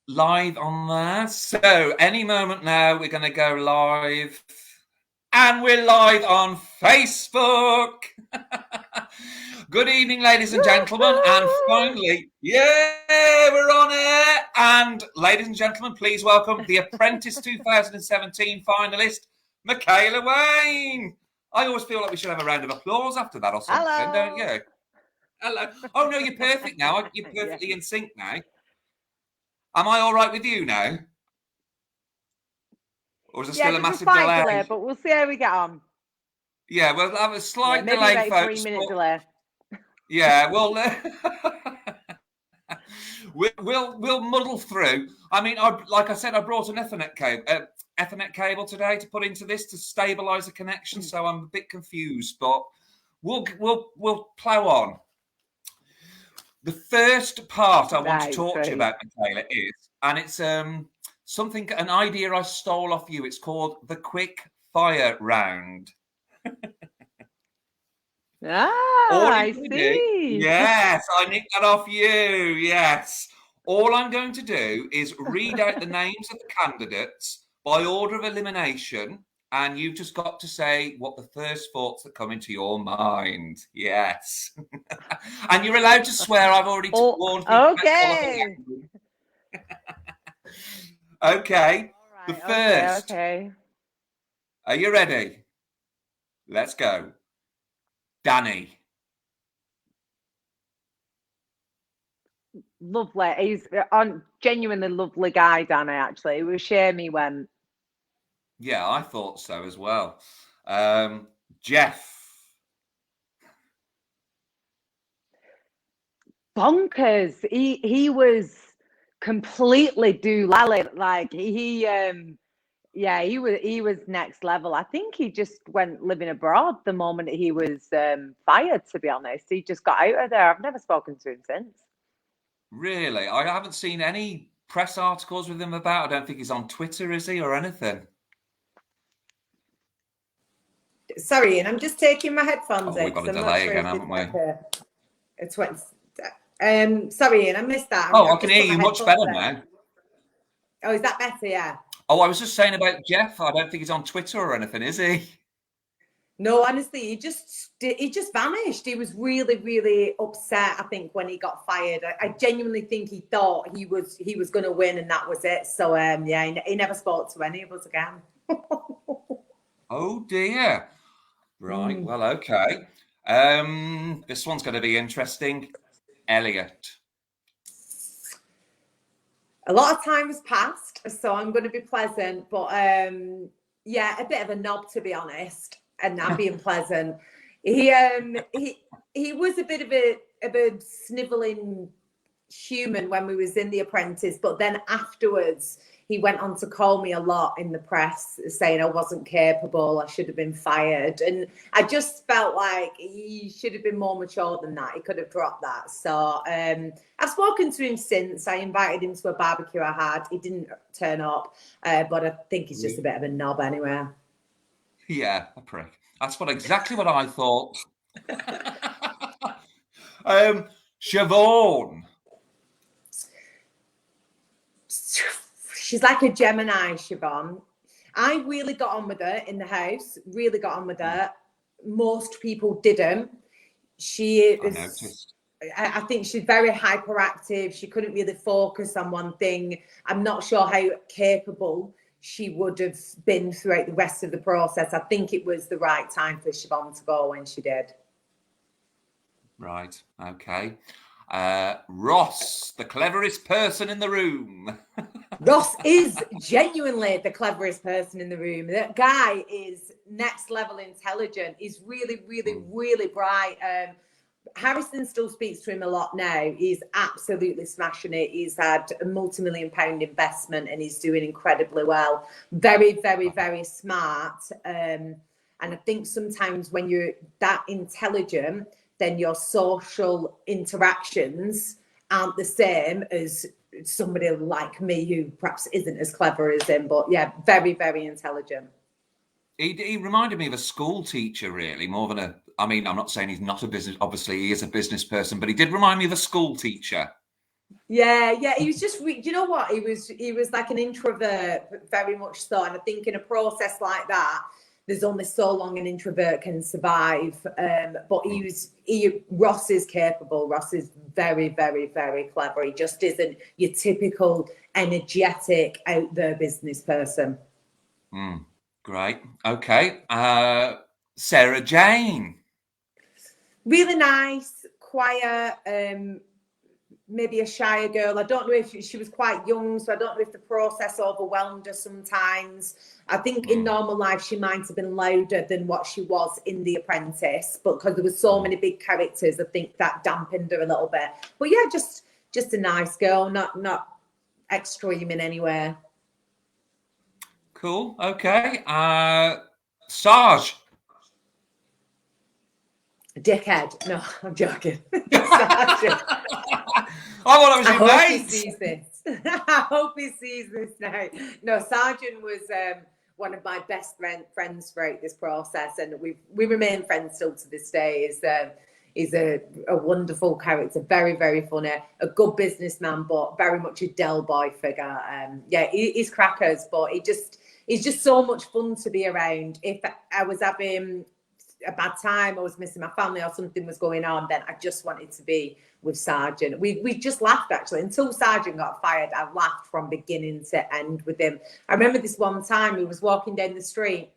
live on there. So any moment now, we're going to go live. And we're live on Facebook. Good evening, ladies and gentlemen. And finally, we're on air. And ladies and gentlemen, please welcome the Apprentice 2017 finalist, Michaela Wain. I always feel like we should have a round of applause after that or something, Hello. don't you? Hello. Oh, no, you're perfect now. You're perfectly in sync now. Am I all right with you now? Or is there still a massive delay? But we'll see how we get on. Yeah, we'll have a slight maybe delay, about folks. 3-minute delay. Yeah, well, we'll muddle through. I mean, like I said, I brought an Ethernet cable today to put into this to stabilise the connection. So I'm a bit confused, but we'll plough on. The first part I want to talk to you about, Michaela, is, and it's an idea I stole off you. It's called the quick fire round. I see. Yes, I nicked that off you. Yes. All I'm going to do is read out the names of the candidates by order of elimination, and you've just got to say what the first thoughts that come into your mind. Yes. And you're allowed to swear. I've already warned people. Okay. Okay. Right, the first. Okay. Are you ready? Let's go. Danny. Lovely. He's a genuinely lovely guy, Danny, actually. It was a shame he went. Yeah, I thought so as well. Jeff. Bonkers. He was completely doolally. Like he was next level. I think he just went living abroad the moment he was fired, to be honest. He just got out of there. I've never spoken to him since. Really? I haven't seen any press articles with him about. I don't think he's on Twitter, is he, or anything? Sorry, and I'm just taking my headphones in. We've got a delay again, haven't we? It's what. Sorry, Ian, I missed that. I can hear you much better now. Oh, is that better? Yeah. Oh, I was just saying about Jeff. I don't think he's on Twitter or anything, is he? No, honestly, he just vanished. He was really, really upset, I think, when he got fired. I genuinely think he thought he was going to win, and that was it. So, he never spoke to any of us again. Oh dear. Right. Well, okay. This one's going to be interesting. Elliot. A lot of time has passed, so I'm going to be pleasant, but a bit of a knob, to be honest. And not being pleasant. He was a bit of a snivelling human when we was in The Apprentice, but then afterwards he went on to call me a lot in the press, saying I wasn't capable, I should have been fired, and I just felt like he should have been more mature than that. He could have dropped that. So I've spoken to him since. I invited him to a barbecue I had. He didn't turn up, but I think he's just a bit of a knob anyway. Yeah, a prick. That's exactly what I thought. Siobhan. She's like a Gemini, Siobhan. I really got on with her in the house. Really got on with her. Most people didn't. I think she's very hyperactive. She couldn't really focus on one thing. I'm not sure how capable she would have been throughout the rest of the process. I think it was the right time for Siobhan to go when she did. Right. Okay. Ross, the cleverest person in the room. Ross is genuinely the cleverest person in the room. That guy is next level intelligent. He's really, really, really bright. Harrison still speaks to him a lot now. He's absolutely smashing it. He's had a multi-million-pound investment and he's doing incredibly well. Very, very, very smart. And I think sometimes when you're that intelligent, then your social interactions aren't the same as somebody like me who perhaps isn't as clever as him. But yeah, very, very intelligent. He reminded me of a school teacher, really, more than I'm not saying he's not a business, obviously he is a business person, but he did remind me of a school teacher. Yeah, he was just, you know what? He was like an introvert, very much so. And I think in a process like that, there's only so long an introvert can survive. But Ross is capable. Ross is very, very, very clever. He just isn't your typical energetic, out there business person. Great. Okay. Sarah Jane. Really nice, quiet, maybe a shyer girl. I don't know if she was quite young, so I don't know if the process overwhelmed her sometimes. I think in normal life she might have been louder than what she was in The Apprentice, but because there were so many big characters, I think that dampened her a little bit. But yeah, just a nice girl, not extreme in any way. Cool. Okay. Sarge. Dickhead. No, I'm joking. I thought that was I your hope mate. he sees this. I hope he sees this now. No, Sergeant was one of my best friends throughout this process, and we remain friends still to this day. He's a wonderful character, very, very funny, a good businessman, but very much a Del Boy figure. Yeah, he's crackers, but he's just so much fun to be around. If I was having a bad time, I was missing my family or something was going on, then I just wanted to be with Sergeant. We just laughed, actually. Until Sergeant got fired, I laughed from beginning to end with him. I remember this one time we was walking down the street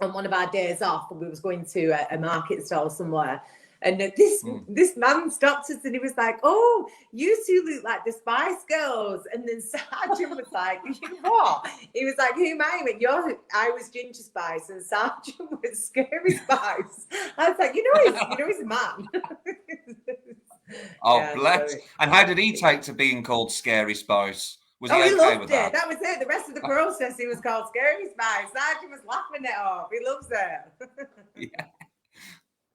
on one of our days off, and we was going to a market stall somewhere. And this man stopped us and he was like, "Oh, you two look like the Spice Girls." And then Sergeant was like, "You what?" He was like, "Who am I?" He went, I was Ginger Spice and Sergeant was Scary Spice. I was like, he's a man. Oh, Yeah, bless. sorry. And how did he take to being called Scary Spice? Was he he okay loved with it. that? That was it. The rest of the process, he was called Scary Spice. Sergeant was laughing it off. He loves it. Yeah.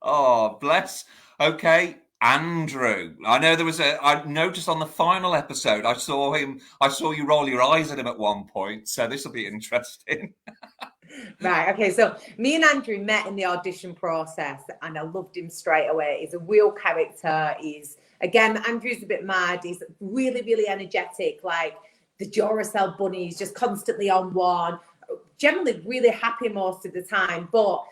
Oh, bless. Okay, Andrew. I know I noticed on the final episode, I saw you roll your eyes at him at one point. So this will be interesting. Right, okay, so me and Andrew met in the audition process and I loved him straight away. He's a real character. Andrew's a bit mad. He's really, really energetic, like the Duracell bunny. He's just constantly on one, generally really happy most of the time, but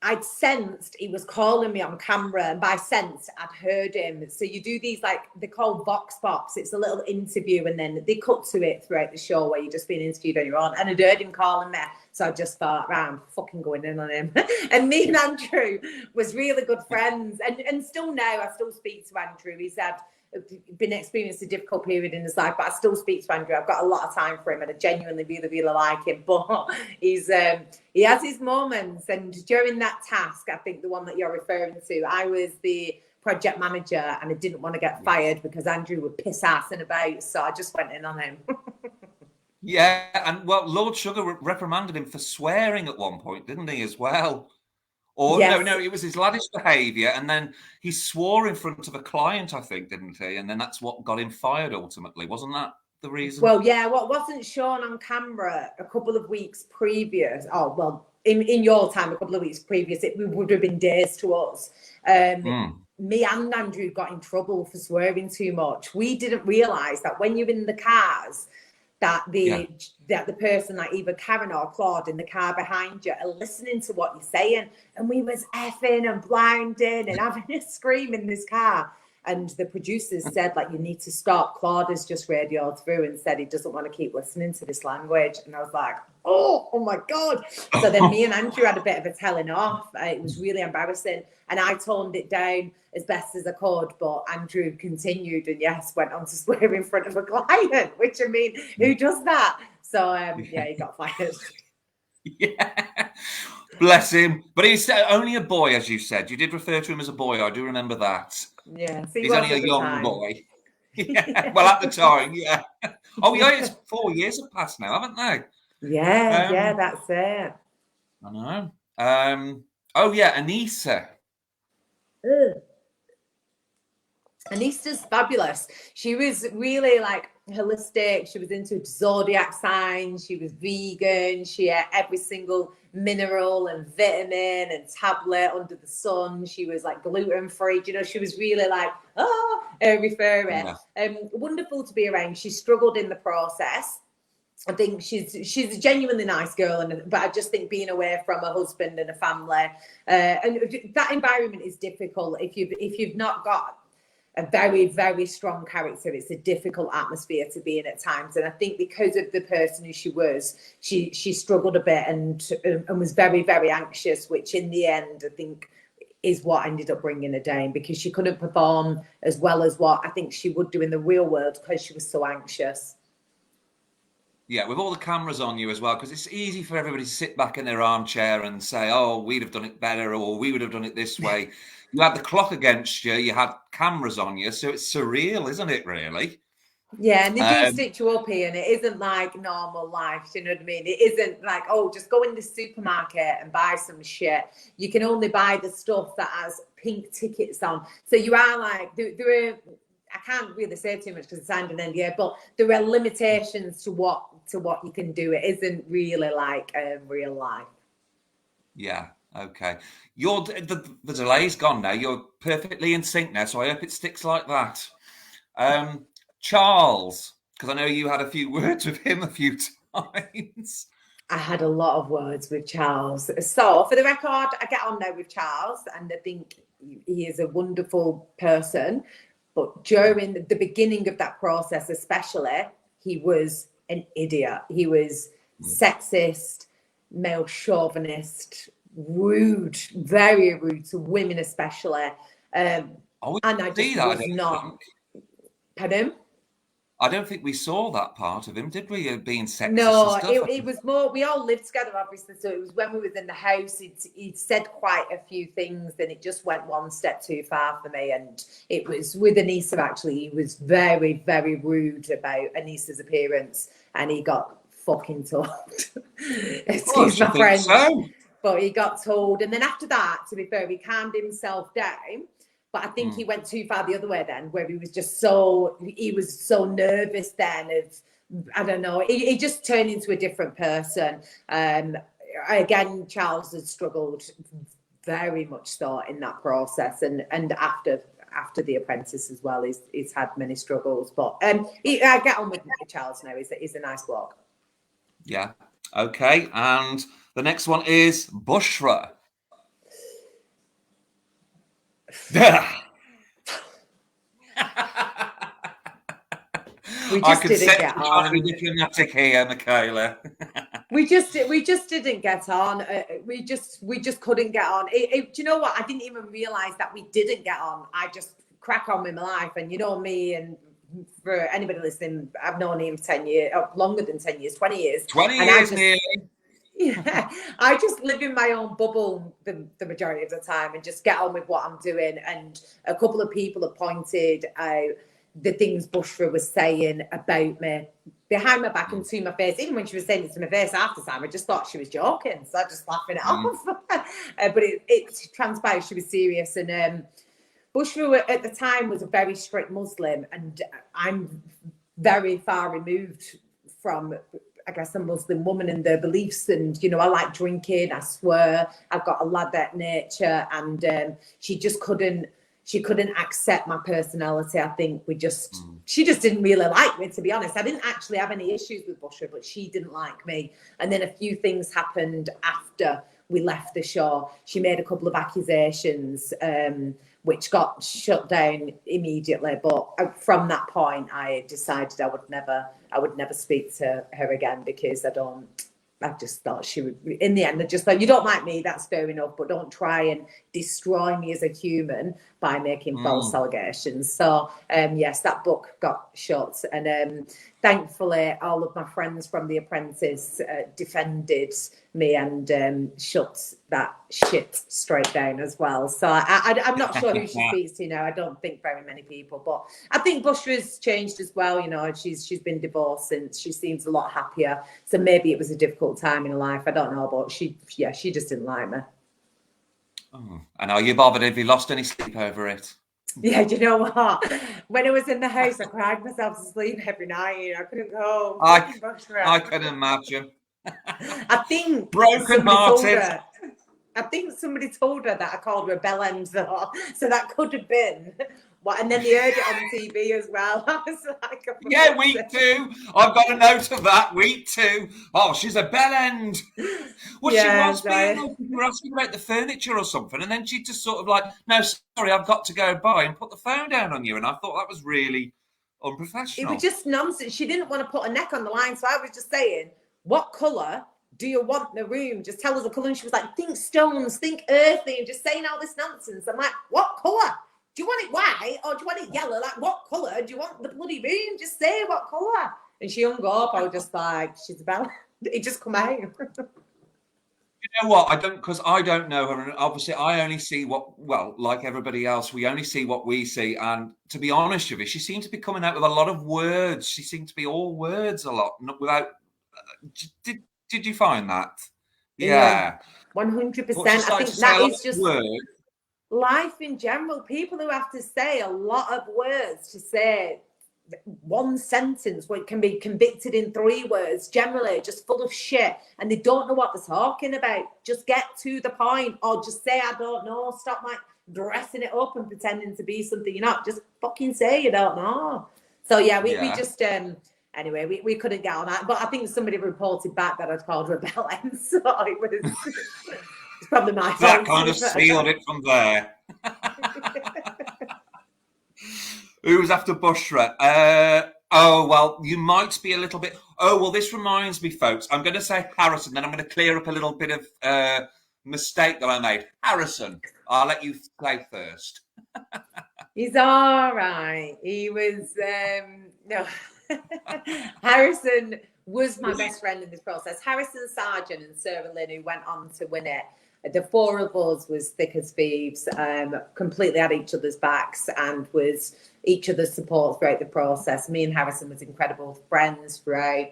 I'd sensed he was calling me on camera, and by sense, I'd heard him. So you do these, like, they're called vox pops. It's a little interview, and then they cut to it throughout the show where you're just being interviewed on your own. And I'd heard him calling me, so I just thought, right, I'm fucking going in on him. And me and Andrew was really good friends, and still now, I still speak to Andrew. He's been experienced a difficult period in his life, but I still speak to Andrew. I've got a lot of time for him, and I genuinely really, really like him. But he has his moments, and during that task, I think the one that you're referring to, I was the project manager, and I didn't want to get fired because Andrew would piss assing about, so I just went in on him. Yeah, and well, Lord Sugar reprimanded him for swearing at one point, didn't he, as well? Or Yes. no, it was his laddish behaviour, and then he swore in front of a client, I think, didn't he? And then that's what got him fired ultimately. Wasn't that the reason? Well, yeah, what wasn't shown on camera a couple of weeks previous, in your time, a couple of weeks previous, it would have been days to us. Me and Andrew got in trouble for swearing too much. We didn't realise that when you're in the cars, that the person, like either Karen or Claude in the car behind you, are listening to what you're saying. And we was effing and blinding and having a scream in this car. And the producers said, like, you need to stop. Claude has just radioed through and said he doesn't want to keep listening to this language. And I was like, oh my God. So then me and Andrew had a bit of a telling off. It was really embarrassing. And I toned it down as best as I could. But Andrew continued and, yes, went on to swear in front of a client, which, I mean, who does that? So, yeah, he got fired. Yeah. Bless him. But he's only a boy, as you said. You did refer to him as a boy. I do remember that. Yeah. So he's only a young time. boy. Yeah. Well, at the time, yeah. Oh, yeah, it's 4 years have passed now, haven't they? Yeah, that's it. I know. Oh, yeah, Anissa. Anista's fabulous. She was really like holistic. She was into zodiac signs. She was vegan. She ate every single mineral and vitamin and tablet under the sun. She was like gluten free. You know, she was really like, airy fairy. Wonderful to be around. She struggled in the process. I think she's a genuinely nice girl, but I just think being away from a husband and a family, and that environment is difficult. If you've not got a very, very strong character, it's a difficult atmosphere to be in at times. And I think because of the person who she was, she struggled a bit and was very, very anxious, which in the end I think is what ended up bringing her down, because she couldn't perform as well as what I think she would do in the real world because she was so anxious. Yeah, with all the cameras on you as well, because it's easy for everybody to sit back in their armchair and say, oh, we'd have done it better, or we would have done it this way. You had the clock against you, you had cameras on you, so it's surreal, isn't it, really? Yeah, and they do stitch you up here, and it isn't like normal life, you know what I mean? It isn't like, oh, just go in the supermarket and buy some shit. You can only buy the stuff that has pink tickets on. So you are like, there are, I can't really say too much because it's signed an NDA, but there are limitations to what you can do. It isn't really like real life. Yeah, okay. The delay's gone now. You're perfectly in sync now, so I hope it sticks like that. Charles, because I know you had a few words with him a few times. I had a lot of words with Charles. So for the record, I get on now with Charles, and I think he is a wonderful person. But during the beginning of that process, especially, he was an idiot. He was sexist, male chauvinist, rude, very rude to women especially. And I just was not. Pardon? I don't think we saw that part of him, did we? Being sexist. No, and stuff. it was more. We all lived together, obviously. So it was when we was in the house. He'd said quite a few things, and it just went one step too far for me. And it was with Anissa. Actually, he was very, very rude about Anissa's appearance, and he got fucking told. Excuse my French, but he got told. And then after that, to be fair, he calmed himself down. But I think he went too far the other way then, where he was so nervous then. I don't know. He just turned into a different person. Again, Charles has struggled very much so in that process, and after the Apprentice as well, he's had many struggles. But I get on with Charles now. He's a nice bloke. Yeah. Okay. And the next one is Bushra. We just didn't get on. Diplomatic here, Michaela. we just didn't get on. We just couldn't get on. Do you know what? I didn't even realise that we didn't get on. I just crack on with my life, and you know me. And for anybody listening, I've known him 10 years, longer than 10 years, 20 years. 20 years nearly. Yeah, I just live in my own bubble the majority of the time and just get on with what I'm doing. And a couple of people have pointed out the things Bushra was saying about me behind my back and to my face. Even when she was saying it to my face half the time, I just thought she was joking. So I just laughing it off. But it transpired she was serious. And Bushra at the time was a very strict Muslim, and I'm very far removed from, I guess, a Muslim woman and their beliefs. And, you know, I like drinking, I swear, I've got a ladette nature, and she couldn't accept my personality. I think she just didn't really like me, to be honest. I didn't actually have any issues with Bushra, but she didn't like me. And then a few things happened after we left the show. She made a couple of accusations, which got shut down immediately. But from that point, I decided I would never speak to her again, because I just thought she would, in the end, I just thought, you don't like me, that's fair enough, but don't try and destroy me as a human by making false allegations. So, yes, that book got shut. And thankfully, all of my friends from The Apprentice defended me and shut that shit straight down as well. So I'm not sure who she speaks to now. I don't think very many people, but I think Bushra's changed as well. You know, she's been divorced and she seems a lot happier. So maybe it was a difficult time in her life. I don't know, but she just didn't like me. Oh. And are you bothered if you lost any sleep over it? Yeah, do you know what? When I was in the house, I cried myself to sleep every night. I couldn't go. I can imagine. I think Broken somebody told hearted. her. I think somebody told her that I called her a bell end, though. So that could have been what. And then they heard it on TV as well. I was like, Yeah, week 2. I've got a note of that. Week 2. Oh, she's a bell end. Well, she yeah, was being like, we were asking about the furniture or something, and then she just sort of like, no, sorry, I've got to go by and put the phone down on you. And I thought that was really it unprofessional. was just nonsense. She didn't want to put a neck on the line, so I was just saying, what colour do you want in the room? Just tell us a colour. And she was like, think stones, think earthy, and just saying all this nonsense. I'm like, what colour? Do you want it white or do you want it yellow? Like, what colour do you want the bloody room? Just say what colour. And she hung up. I was just like, she's about it just come out. You know what? Because I don't know her. And obviously, I only see like everybody else, we only see what we see. And to be honest with you, she seemed to be coming out with a lot of words. She seemed to be all words a lot, without. Did you find that? Yeah. 100%. I think that is just life in general. People who have to say a lot of words to say one sentence where it can be convicted in 3 words, generally just full of shit, and they don't know what they're talking about. Just get to the point, or just say I don't know. Stop like dressing it up and pretending to be something you're not. Just fucking say you don't know. So yeah, we just anyway, we couldn't get on that, but I think somebody reported back that I'd called her a bell end, so it was it's probably my fault. That kind of sealed it from there. Who's after Bushra? Oh, well, you might be a little bit... Oh, well, this reminds me, folks. I'm going to say Harrison, then I'm going to clear up a little bit of mistake that I made. Harrison, I'll let you play first. He's all right. He was... no. Harrison was my best friend in this process. Harrison Sargent and Sarah Lynn, who went on to win it. The 4 of us was thick as thieves, completely had each other's backs and was each other's support throughout the process. Me and Harrison was incredible friends throughout.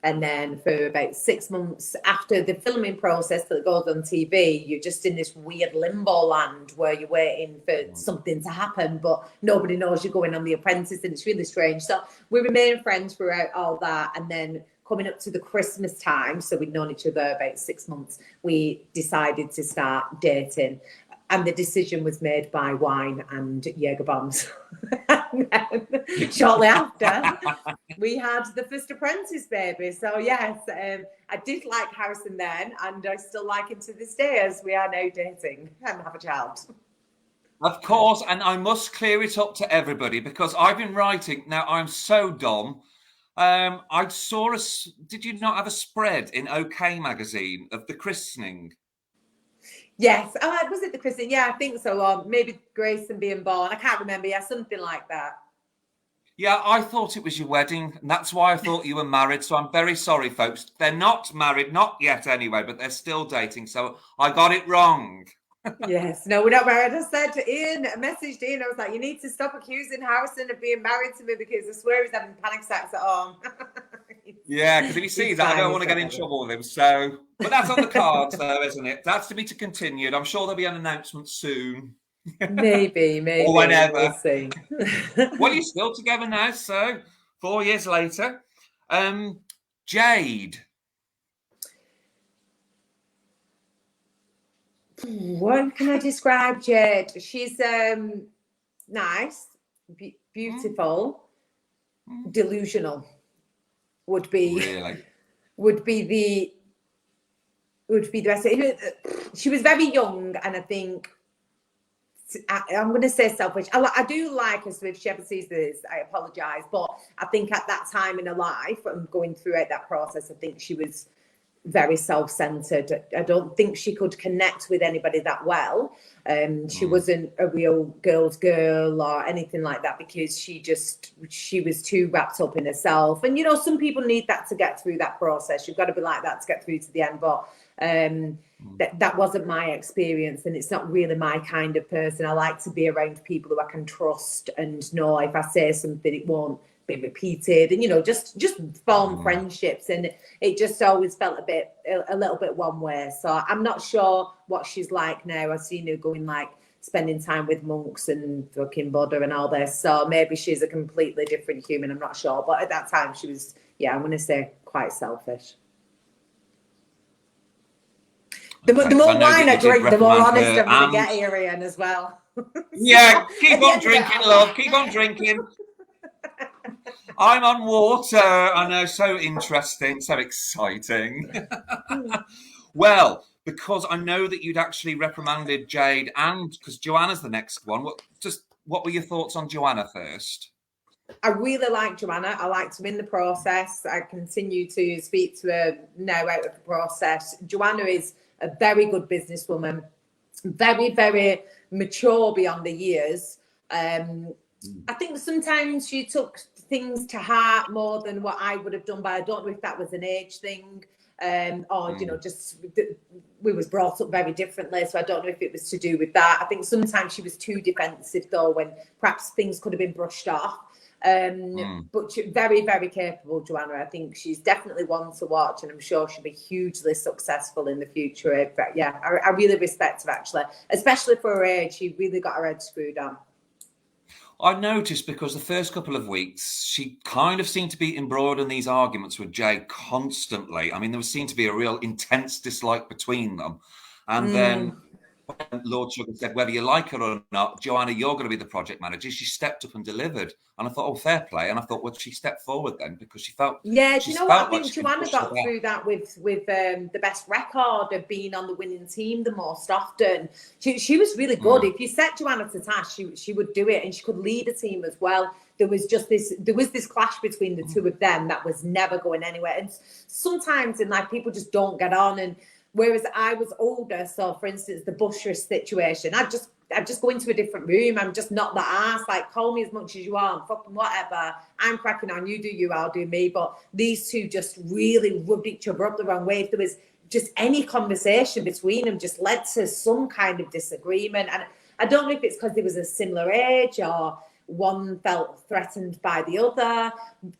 And then for about 6 months after the filming process that goes on TV, you're just in this weird limbo land where you're waiting for something to happen, but nobody knows you're going on The Apprentice, and it's really strange. So we remained friends throughout all that. And then coming up to the Christmas time, so we'd known each other about 6 months, we decided to start dating. And the decision was made by wine and Jaeger bombs. And then, shortly after, we had the first Apprentice baby. So yes, I did like Harrison then, and I still like him to this day, as we are now dating and have a child. Of course, and I must clear it up to everybody, because I've been writing. Now, I'm so dumb. I saw did you not have a spread in OK magazine of the christening? Yes. Was it the christening? Yeah, I think so. Or maybe Grayson being born. I can't remember. Yeah, something like that. Yeah, I thought it was your wedding. And that's why I thought you were married. So I'm very sorry, folks. They're not married, not yet anyway, but they're still dating. So I got it wrong. Yes, no, we're not married. I said to Ian, I messaged Ian, I was like, you need to stop accusing Harrison of being married to me, because I swear he's having panic attacks at home. Yeah, because if he sees that, I don't want to get in trouble with him. So, but that's on the cards, though, isn't it? That's to be continued. I'm sure there'll be an announcement soon. Maybe. Or whenever. We'll see. Well, you're still together now, so 4 years later. Jade. What can I describe Jade? She's nice, beautiful, delusional. Would be the rest. She was very young, and I think I'm going to say selfish. I do like her, so if she ever sees this, I apologise. But I think at that time in her life, and going throughout that process, I think she was very self-centered. I don't think she could connect with anybody that well. She wasn't a real girl's girl or anything like that, because she was too wrapped up in herself. And, you know, some people need that to get through that process. You've got to be like that to get through to the end. But that wasn't my experience, and it's not really my kind of person. I like to be around people who I can trust and know if I say something, it won't be repeated, and, you know, just form friendships. And it just always felt a little bit one way. So I'm not sure what she's like now. I've seen her going like spending time with monks and fucking Buddha and all this. So maybe she's a completely different human. I'm not sure. But at that time, she was, I'm going to say quite selfish. The more wine I drink, the more honest I'm going to get here, Ian, as well. Yeah, keep on drinking, love. Keep on drinking. I'm on water. I know, so interesting, so exciting. Well, because I know that you'd actually reprimanded Jade, and because Joanna's the next one. What were your thoughts on Joanna first? I really like Joanna. I liked her in the process. I continue to speak to her now out of the process. Joanna is a very good businesswoman, very, very mature beyond the years. I think sometimes she took things to heart more than what I would have done, but I don't know if that was an age thing or, just we was brought up very differently. So I don't know if it was to do with that. I think sometimes she was too defensive, though, when perhaps things could have been brushed off. But she's very, very capable, Joanna. I think she's definitely one to watch, and I'm sure she'll be hugely successful in the future. But yeah, I really respect her, actually, especially for her age. She really got her head screwed on. I noticed because the first couple of weeks, she kind of seemed to be embroiled in these arguments with Jay constantly. I mean, there seemed to be a real intense dislike between them. And then Lord Sugar said, whether you like her or not, Joanna, you're going to be the project manager. She stepped up and delivered. And I thought, oh, fair play. And I thought, well, she stepped forward then because she felt... Yeah, do you know what? I think Joanna got through that with the best record of being on the winning team the most often. She was really good. If you set Joanna to task, she would do it, and she could lead a team as well. There was this clash between the two of them that was never going anywhere. And sometimes in life, people just don't get on. And whereas I was older, so for instance, the Bushra situation, I'd just go into a different room. I'm just not that ass. Like, call me as much as you want, fucking whatever. I'm cracking on. You do you, I'll do me. But these two just really rubbed each other up the wrong way. If there was just any conversation between them, just led to some kind of disagreement. And I don't know if it's because they was a similar age or one felt threatened by the other.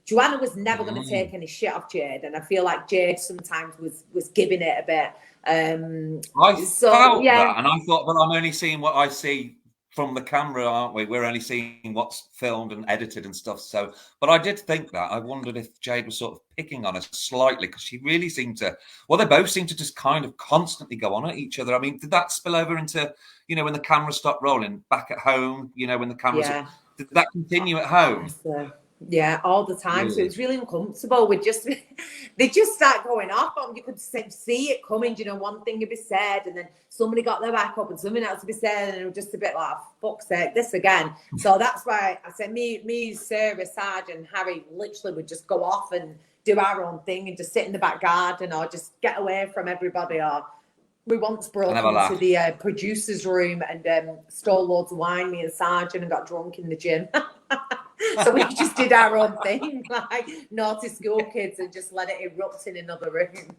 Joanna was never going to take any shit off Jade, and I feel like Jade sometimes was giving it a bit. I felt that, and I thought, well, I'm only seeing what I see from the camera, aren't we? We're only seeing what's filmed and edited and stuff. So, but I did think that. I wondered if Jade was sort of picking on us slightly because she really seemed to. Well, they both seemed to just kind of constantly go on at each other. I mean, did that spill over into, when the camera stopped rolling back at home? When the cameras. Yeah. Did that continue at home? Yeah, all the time. Really? So it was really uncomfortable. They just start going off. You could see it coming. One thing would be said, and then somebody got their back up, and something else would be said, and it was just a bit like, fuck's sake, this again. So that's why I said me, Sarah, Sarge, and Harry literally would just go off and do our own thing and just sit in the back garden or just get away from everybody. Or we once broke into the producer's room and stole loads of wine, me and Sergeant, and got drunk in the gym. So we just did our own thing, like naughty school kids, and just let it erupt in another room.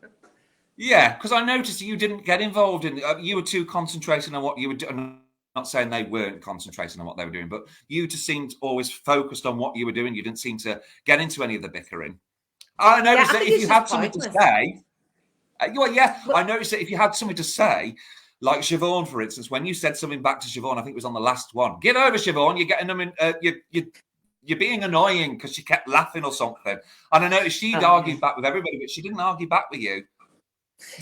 Yeah, because I noticed you didn't get involved in. You were too concentrating on what you were doing. I'm not saying they weren't concentrating on what they were doing, but you just seemed always focused on what you were doing. You didn't seem to get into any of the bickering. I noticed that if you had something to say. I noticed that if you had something to say, like Siobhan, for instance, when you said something back to Siobhan, I think it was on the last one. Get over, Siobhan. You're getting them in. You're being annoying because she kept laughing or something. And I noticed she'd argued back with everybody, but she didn't argue back with you.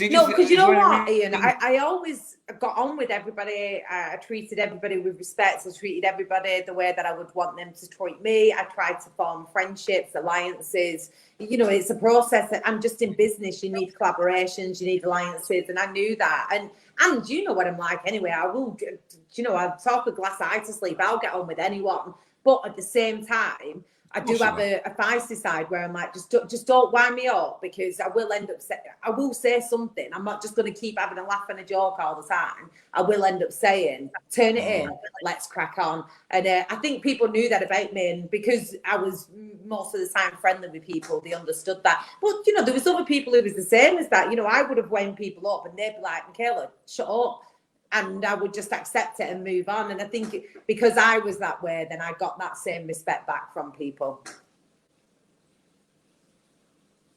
No, because you know what, Ian? I always got on with everybody. I treated everybody with respect. I treated everybody the way that I would want them to treat me. I tried to form friendships, alliances. It's a process. I'm just in business. You need collaborations. You need alliances. And I knew that. And you know what I'm like anyway. I will, I'll talk a glass of eye to sleep. I'll get on with anyone. But at the same time, I do have a feisty side where I'm like, just don't wind me up, because I will say something. I'm not just going to keep having a laugh and a joke all the time. I will end up saying, turn it in, let's crack on. And I think people knew that about me, and because I was most of the time friendly with people, they understood that. But, there was other people who was the same as that. I would have wound people up and they'd be like, Michaela, shut up. And I would just accept it and move on. And I think because I was that way, then I got that same respect back from people.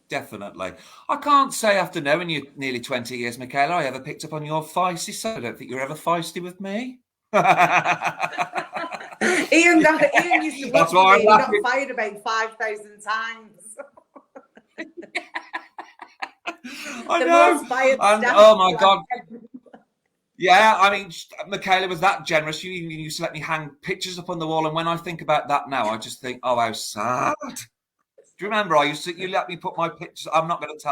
Definitely. I can't say after knowing you nearly 20 years, Michaela, I ever picked up on your feisty side. I don't think you're ever feisty with me. Ian used to That's watch why me. He I'm got laughing. fired about 5,000 times. I The know. most fired And staff. oh my God. Yeah, I mean, Michaela was that generous. You even used to let me hang pictures up on the wall. And when I think about that now, I just think, oh, how sad. Do you remember you let me put my pictures? I'm not going to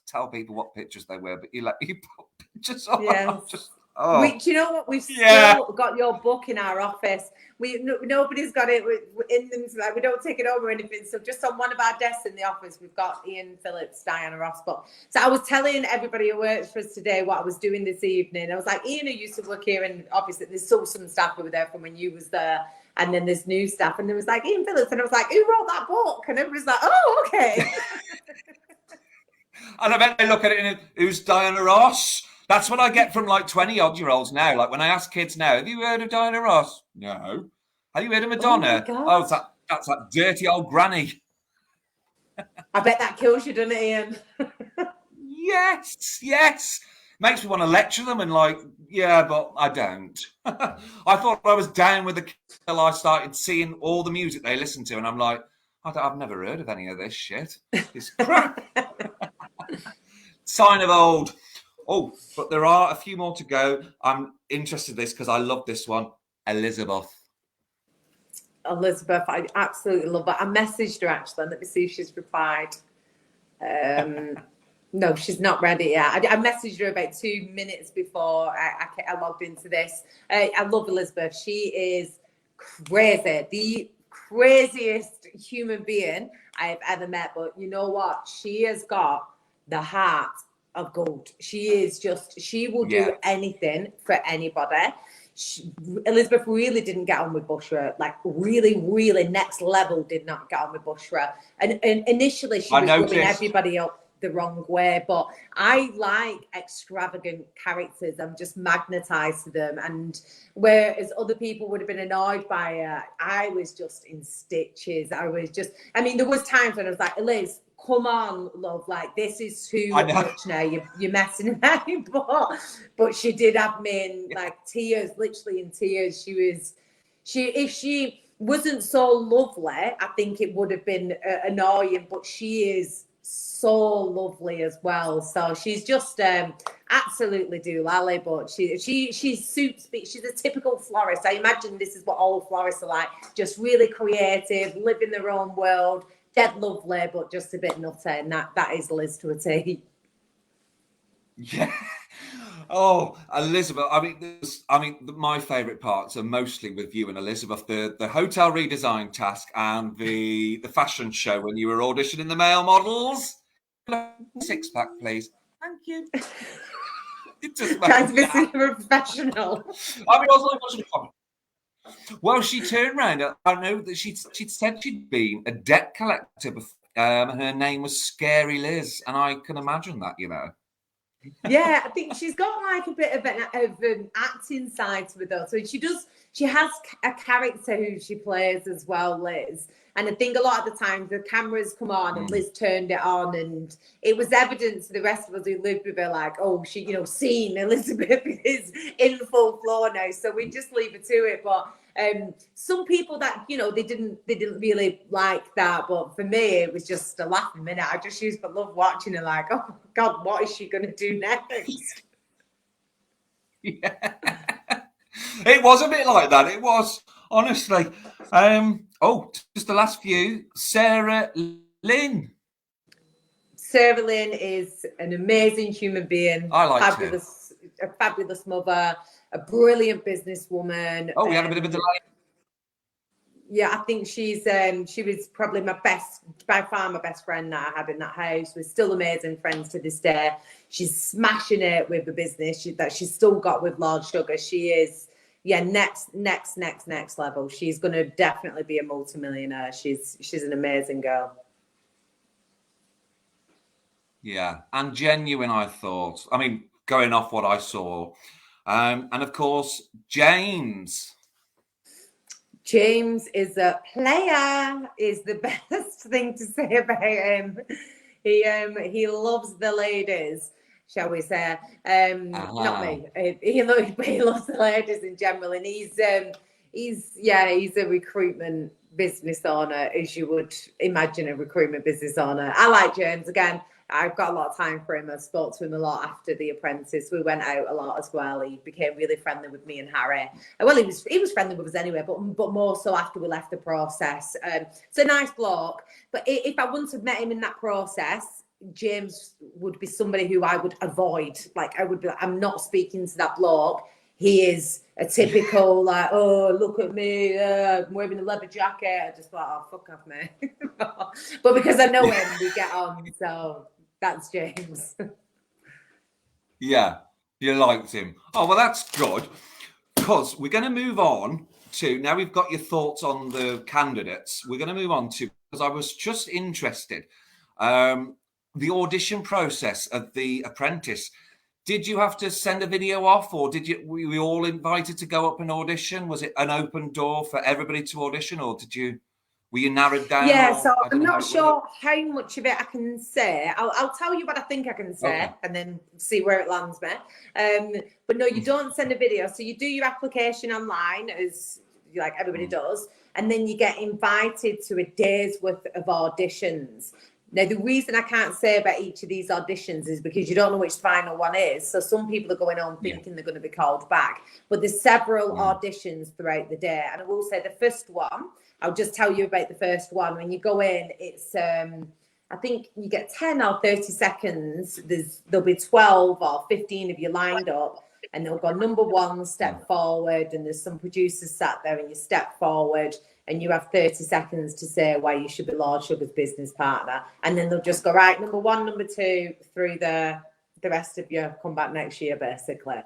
tell people what pictures they were, but you let me put pictures on. Yes. Just, Do you know what? We've yeah. still got your book in our office. Nobody's got it in them. Like, we don't take it over or anything. So just on one of our desks in the office, we've got Ian Phillips, Diana Ross book. So I was telling everybody who works for us today what I was doing this evening. I was like, Ian, who used to work here, and obviously there's still some staff who were there from when you was there. And then there's new staff, and there was like Ian Phillips, and I was like, who wrote that book? And everybody's like, oh, okay. And I bet they look at it and who's Diana Ross? That's what I get from like 20-odd-year-olds now. Like when I ask kids now, have you heard of Diana Ross? No. Have you heard of Madonna? Oh, that's that dirty old granny. I bet that kills you, doesn't it, Ian? Yes. Makes me want to lecture them and like, yeah, but I don't. I thought I was down with the kids till I started seeing all the music they listen to, and I'm like, I've never heard of any of this shit. It's crap. Sign of old. Oh, but there are a few more to go. I'm interested in this because I love this one. Elizabeth, I absolutely love her. I messaged her actually. Let me see if she's replied. No, she's not ready yet. I messaged her about 2 minutes before I logged into this. I love Elizabeth. She is crazy. The craziest human being I have ever met. But you know what? She has got the heart of gold. She will do anything for anybody. Elizabeth really didn't get on with Bushra, like really next level did not get on with Bushra. And initially she was rubbing everybody up the wrong way, but I like extravagant characters. I'm just magnetized to them, and whereas other people would have been annoyed by her, I was just in stitches. There was times when I was like, Liz, come on, love, like this is too much now. You're messing about. But she did have me in like tears, literally in tears. If she wasn't so lovely, I think it would have been annoying, but she is so lovely as well. So she's just absolutely doolally, but she suits me. She's a typical florist. I imagine this is what all florists are like, just really creative, live in their own world, dead lovely, but just a bit nutty, and that is Liz to a T. Yeah. Oh, Elizabeth. I mean, my favourite parts are mostly with you and Elizabeth. The hotel redesign task and the fashion show when you were auditioning the male models. 6-pack, please. Thank you. It just Trying to be super professional. I mean, I was like watching a comment. Well, she turned around. I know that she'd said she'd been a debt collector before. Her name was Scary Liz, and I can imagine that, you know. Yeah, I think she's got like a bit of an acting side to her though. So she has a character who she plays as well, Liz. And I think a lot of the time the cameras come on and Liz turned it on, and it was evident to the rest of us who lived with her, like, oh, she, seeing Elizabeth is in full flow now. So we just leave her to it. But some people that they didn't really like that, but for me it was just a laughing minute. I just used to love watching her, like, oh God, what is she going to do next? Yeah, it was a bit like that. It was, honestly. Just the last few. Sarah Lynn. Sarah Lynn is an amazing human being. I like fabulous, her. A fabulous mother, a brilliant businesswoman. Oh, we had a bit of a delay. Yeah, I think she was probably by far my best friend that I had in that house. We're still amazing friends to this day. She's smashing it with the business that she's still got with Lord Sugar. She is, next level. She's going to definitely be a multimillionaire. She's an amazing girl. Yeah, and genuine, I thought. I mean, going off what I saw. And of course, James. James is a player, is the best thing to say about him. He loves the ladies. shall we say. Not me. He loves the ladies in general, and he's a recruitment business owner, as you would imagine a recruitment business owner. I like James. Again, I've got a lot of time for him. I spoke to him a lot after The Apprentice. We went out a lot as well. He became really friendly with me and Harry. Well, he was friendly with us anyway, but more so after we left the process. So nice bloke. But if I wouldn't have met him in that process, James would be somebody who I would avoid. Like, I would be like, I'm not speaking to that bloke. He is a typical, like, oh, look at me, I'm wearing a leather jacket. I just thought, oh, fuck off, me. But because I know him, we get on. So that's James. Yeah, you liked him. Oh, well, that's good, because we're going to move on to, now we've got your thoughts on the candidates, we're going to move on to, because I was just interested, the audition process of The Apprentice. Did you have to send a video off, or were you all invited to go up and audition? Was it an open door for everybody to audition, or were you narrowed down? Yeah, so I'm not sure how much of it I can say. I'll tell you what I think I can say, okay, and then see where it lands me. But no, you don't send a video. So you do your application online, as like everybody does, and then you get invited to a day's worth of auditions. Now, the reason I can't say about each of these auditions is because you don't know which final one is. So some people are going on thinking they're going to be called back. But there's several auditions throughout the day. And I will say the first one, I'll just tell you about the first one. When you go in, it's, I think you get 10 or 30 seconds. There'll be 12 or 15 of you lined up. And they'll go, number one, step forward. And there's some producers sat there, and you step forward. And you have 30 seconds to say why you should be Lord Sugar's business partner. And then they'll just go, right, number one, number two, through the rest of you, come back next year, basically.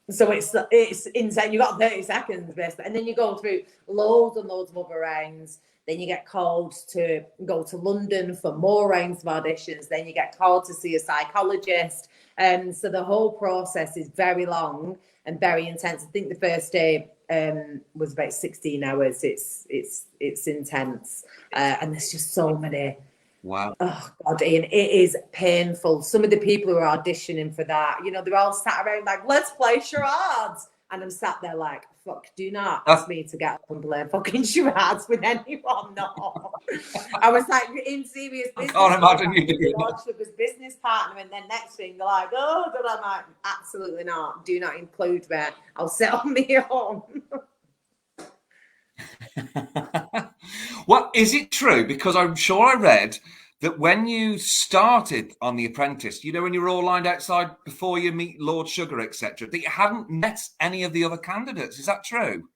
So it's insane. You've got 30 seconds, basically. And then you go through loads and loads of other rounds. Then you get called to go to London for more rounds of auditions. Then you get called to see a psychologist. So the whole process is very long and very intense. I think the first day was about 16 hours. It's intense, and there's just so many. Wow. Oh God, Ian, it is painful. Some of the people who are auditioning for that, they're all sat around like, let's play charades, and I'm sat there like, fuck, do not ask me to get up and play fucking charades with anyone. No. I was like, in serious business. I can't imagine you doing Lord Sugar's business partner, and then next thing they're like, oh, but I'm like, absolutely not. Do not include me. I'll sit on my own. Well, is it true? Because I'm sure I read that when you started on The Apprentice, when you were all lined outside before you meet Lord Sugar, etc., that you hadn't met any of the other candidates. Is that true?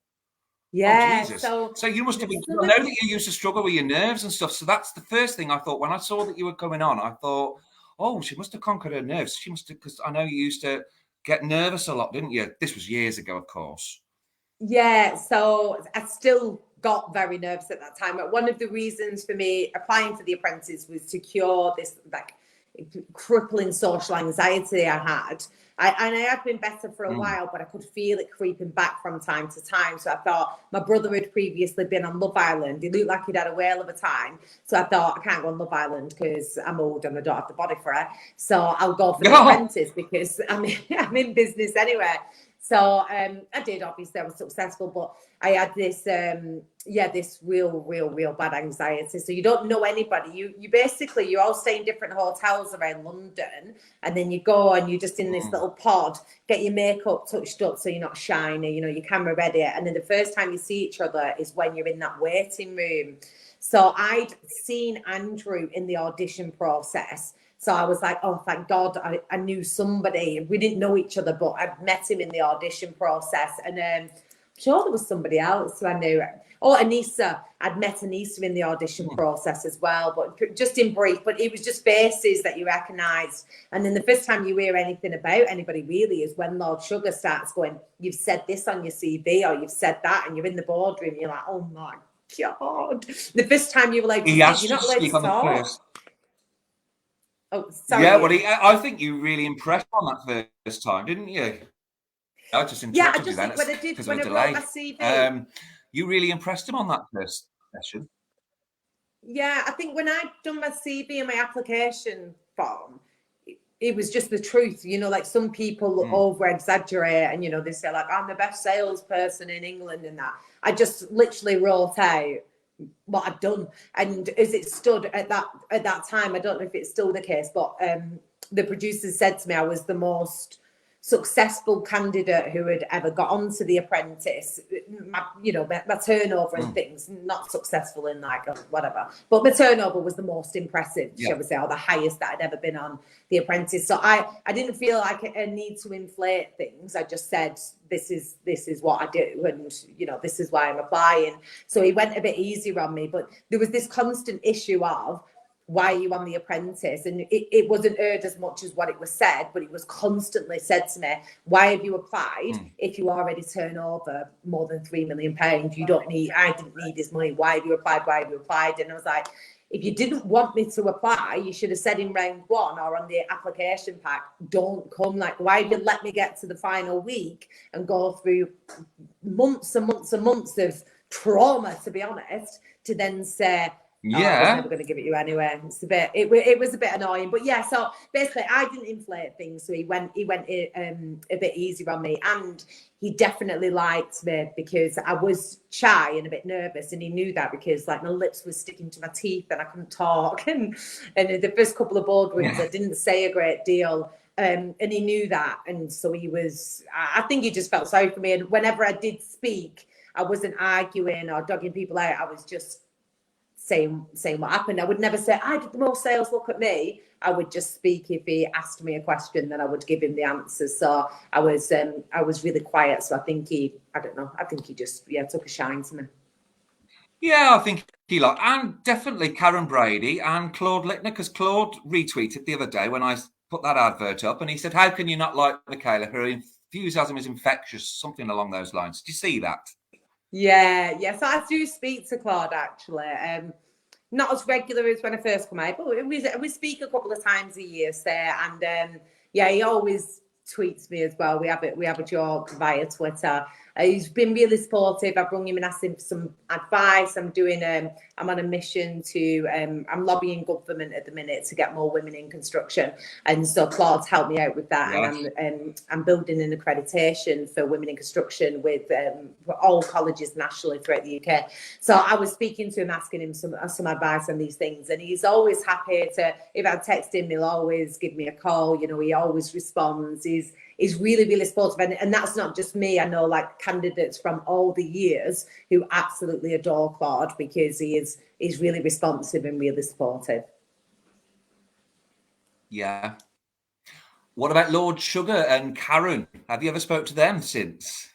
Yeah. Oh, Jesus. So you must have been. I know that you used to struggle with your nerves and stuff. So that's the first thing I thought when I saw that you were coming on. I thought, oh, she must have conquered her nerves. She must have, because I know you used to get nervous a lot, didn't you? This was years ago, of course. Yeah. So I still got very nervous at that time. But one of the reasons for me applying for The Apprentice was to cure this like crippling social anxiety I had. I had been better for a while, but I could feel it creeping back from time to time. So I thought, my brother had previously been on Love Island. He looked like he'd had a whale of a time. So I thought, I can't go on Love Island because I'm old and I don't have the body for it. So I'll go for The Apprentice because I'm in business anyway. So I did, obviously, I was successful, but I had this, this real bad anxiety. So you don't know anybody. You basically, you all stay in different hotels around London, and then you go and you're just in this little pod, get your makeup touched up so you're not shiny, your camera ready. And then the first time you see each other is when you're in that waiting room. So I'd seen Andrew in the audition process. So I was like, oh, thank God I knew somebody. We didn't know each other, but I'd met him in the audition process. And I'm sure there was somebody else who I knew. Oh, Anissa. I'd met Anissa in the audition process as well, but just in brief. But it was just faces that you recognised. And then the first time you hear anything about anybody really is when Lord Sugar starts going, you've said this on your CV or you've said that, and you're in the boardroom. You're like, oh, my God. The first time you were like, you're not allowed to talk. Oh, sorry. Yeah, well, I think you really impressed on that first time, didn't you? I just interrupted you then because of a delay. My CV. You really impressed him on that first session. Yeah, I think when I'd done my CV and my application form, it was just the truth, you know, like some people over exaggerate and, you know, they say like, I'm the best salesperson in England and that. I just literally wrote out what I'd done. And as it stood at that time, I don't know if it's still the case, but the producers said to me I was the most successful candidate who had ever got onto The Apprentice. My turnover and things, not successful in like whatever, but my turnover was the most impressive, shall we say, or the highest that I'd ever been on The Apprentice. So I didn't feel like a need to inflate things. I just said, this is what I do, and you know, this is why I'm applying. So he went a bit easier on me, but there was this constant issue of, why are you on The Apprentice? And it wasn't heard as much as what it was said, but it was constantly said to me, why have you applied if you already turn over more than £3 million? I didn't need his money. Why have you applied? Why have you applied? And I was like, if you didn't want me to apply, you should have said in round one or on the application pack, don't come. Like, why have you let me get to the final week and go through months and months and months of trauma, to be honest, to then say, I was never going to give it you anyway. It was a bit annoying, but yeah. So basically, I didn't inflate things, so he went a bit easier on me, and he definitely liked me because I was shy and a bit nervous, and he knew that because like my lips were sticking to my teeth and I couldn't talk, and in the first couple of boardrooms I didn't say a great deal. And he knew that, and so I think he just felt sorry for me. And whenever I did speak, I wasn't arguing or dogging people out. I was just saying what happened. I would never say, I did the most sales, look at me. I would just speak. If he asked me a question, then I would give him the answers. So I was really quiet. So I think he just took a shine to me. Yeah, I think he and definitely Karen Brady and Claude Littner, because Claude retweeted the other day when I put that advert up, and he said, how can you not like Michaela? Her enthusiasm is infectious, something along those lines. Did you see that? Yeah. So I do speak to Claude actually. Not as regular as when I first come out, but we speak a couple of times a year, say, and he always tweets me as well. We have a joke via Twitter. He's been really supportive. I've rung him and asked him for some advice. I'm on a mission to, I'm lobbying government at the minute to get more women in construction. And so Claude's helped me out with that. Yes. And I'm building an accreditation for women in construction with all colleges nationally throughout the UK. So I was speaking to him, asking him some advice on these things. And he's always happy to, if I text him, he'll always give me a call. You know, he always responds. He's really, really supportive. And that's not just me. I know like candidates from all the years who absolutely adore Claude because he's really responsive and really supportive. Yeah. What about Lord Sugar and Karen? Have you ever spoke to them since?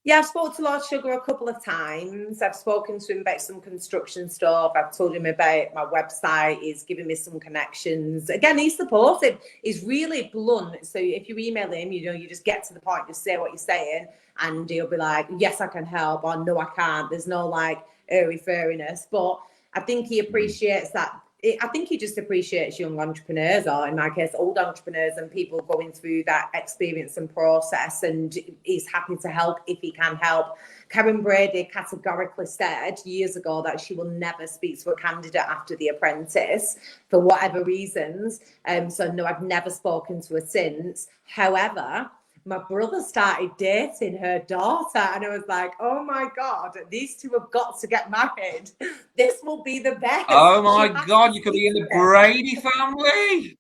Yeah, I've spoken to Lord Sugar a couple of times. I've spoken to him about some construction stuff. I've told him about my website. He's given me some connections. Again, he's supportive. He's really blunt. So if you email him, you know, you just get to the point, just say what you're saying, and he'll be like, yes, I can help, or no, I can't. There's no like airy-fairiness. But I think he appreciates that. I think he just appreciates young entrepreneurs, or in my case, old entrepreneurs, and people going through that experience and process, and he's happy to help if he can help. Karen Brady categorically said years ago that she will never speak to a candidate after The Apprentice for whatever reasons. So no, I've never spoken to her since. However, my brother started dating her daughter, and I was like, oh my God, these two have got to get married. This will be the best. Oh my God, you could be in the Brady family.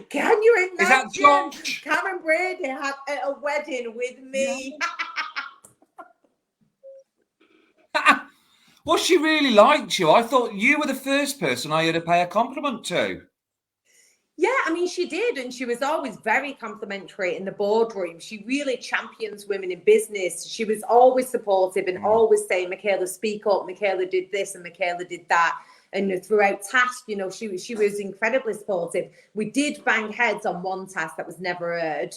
Can you imagine? Is that Josh? Karen Brady had a wedding with me. Well, she really liked you. I thought you were the first person I had to pay a compliment to. Yeah, I mean, she did. And she was always very complimentary in the boardroom. She really champions women in business. She was always supportive and always saying, Michaela, speak up. Michaela did this and Michaela did that. And throughout task, you know, she was incredibly supportive. We did bang heads on one task that was never heard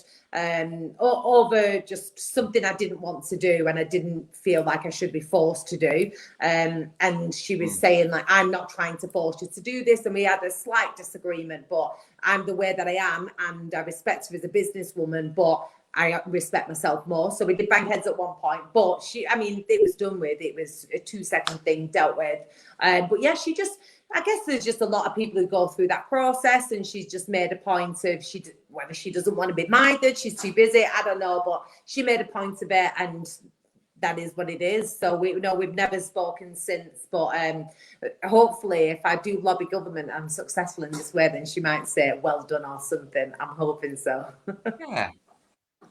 over just something I didn't want to do and I didn't feel like I should be forced to do. And she was saying, like, I'm not trying to force you to do this. And we had a slight disagreement, but I'm the way that I am. And I respect her as a businesswoman, but I respect myself more. So we did bang heads at one point, but it was done with. It was a 2-second thing dealt with. But yeah, she I guess there's just a lot of people who go through that process, and she's just made a point of whether she doesn't want to be minded, she's too busy, I don't know, but she made a point of it, and that is what it is. So we've never spoken since, but hopefully if I do lobby government, I'm successful in this way, then she might say well done or something. I'm hoping so. Yeah,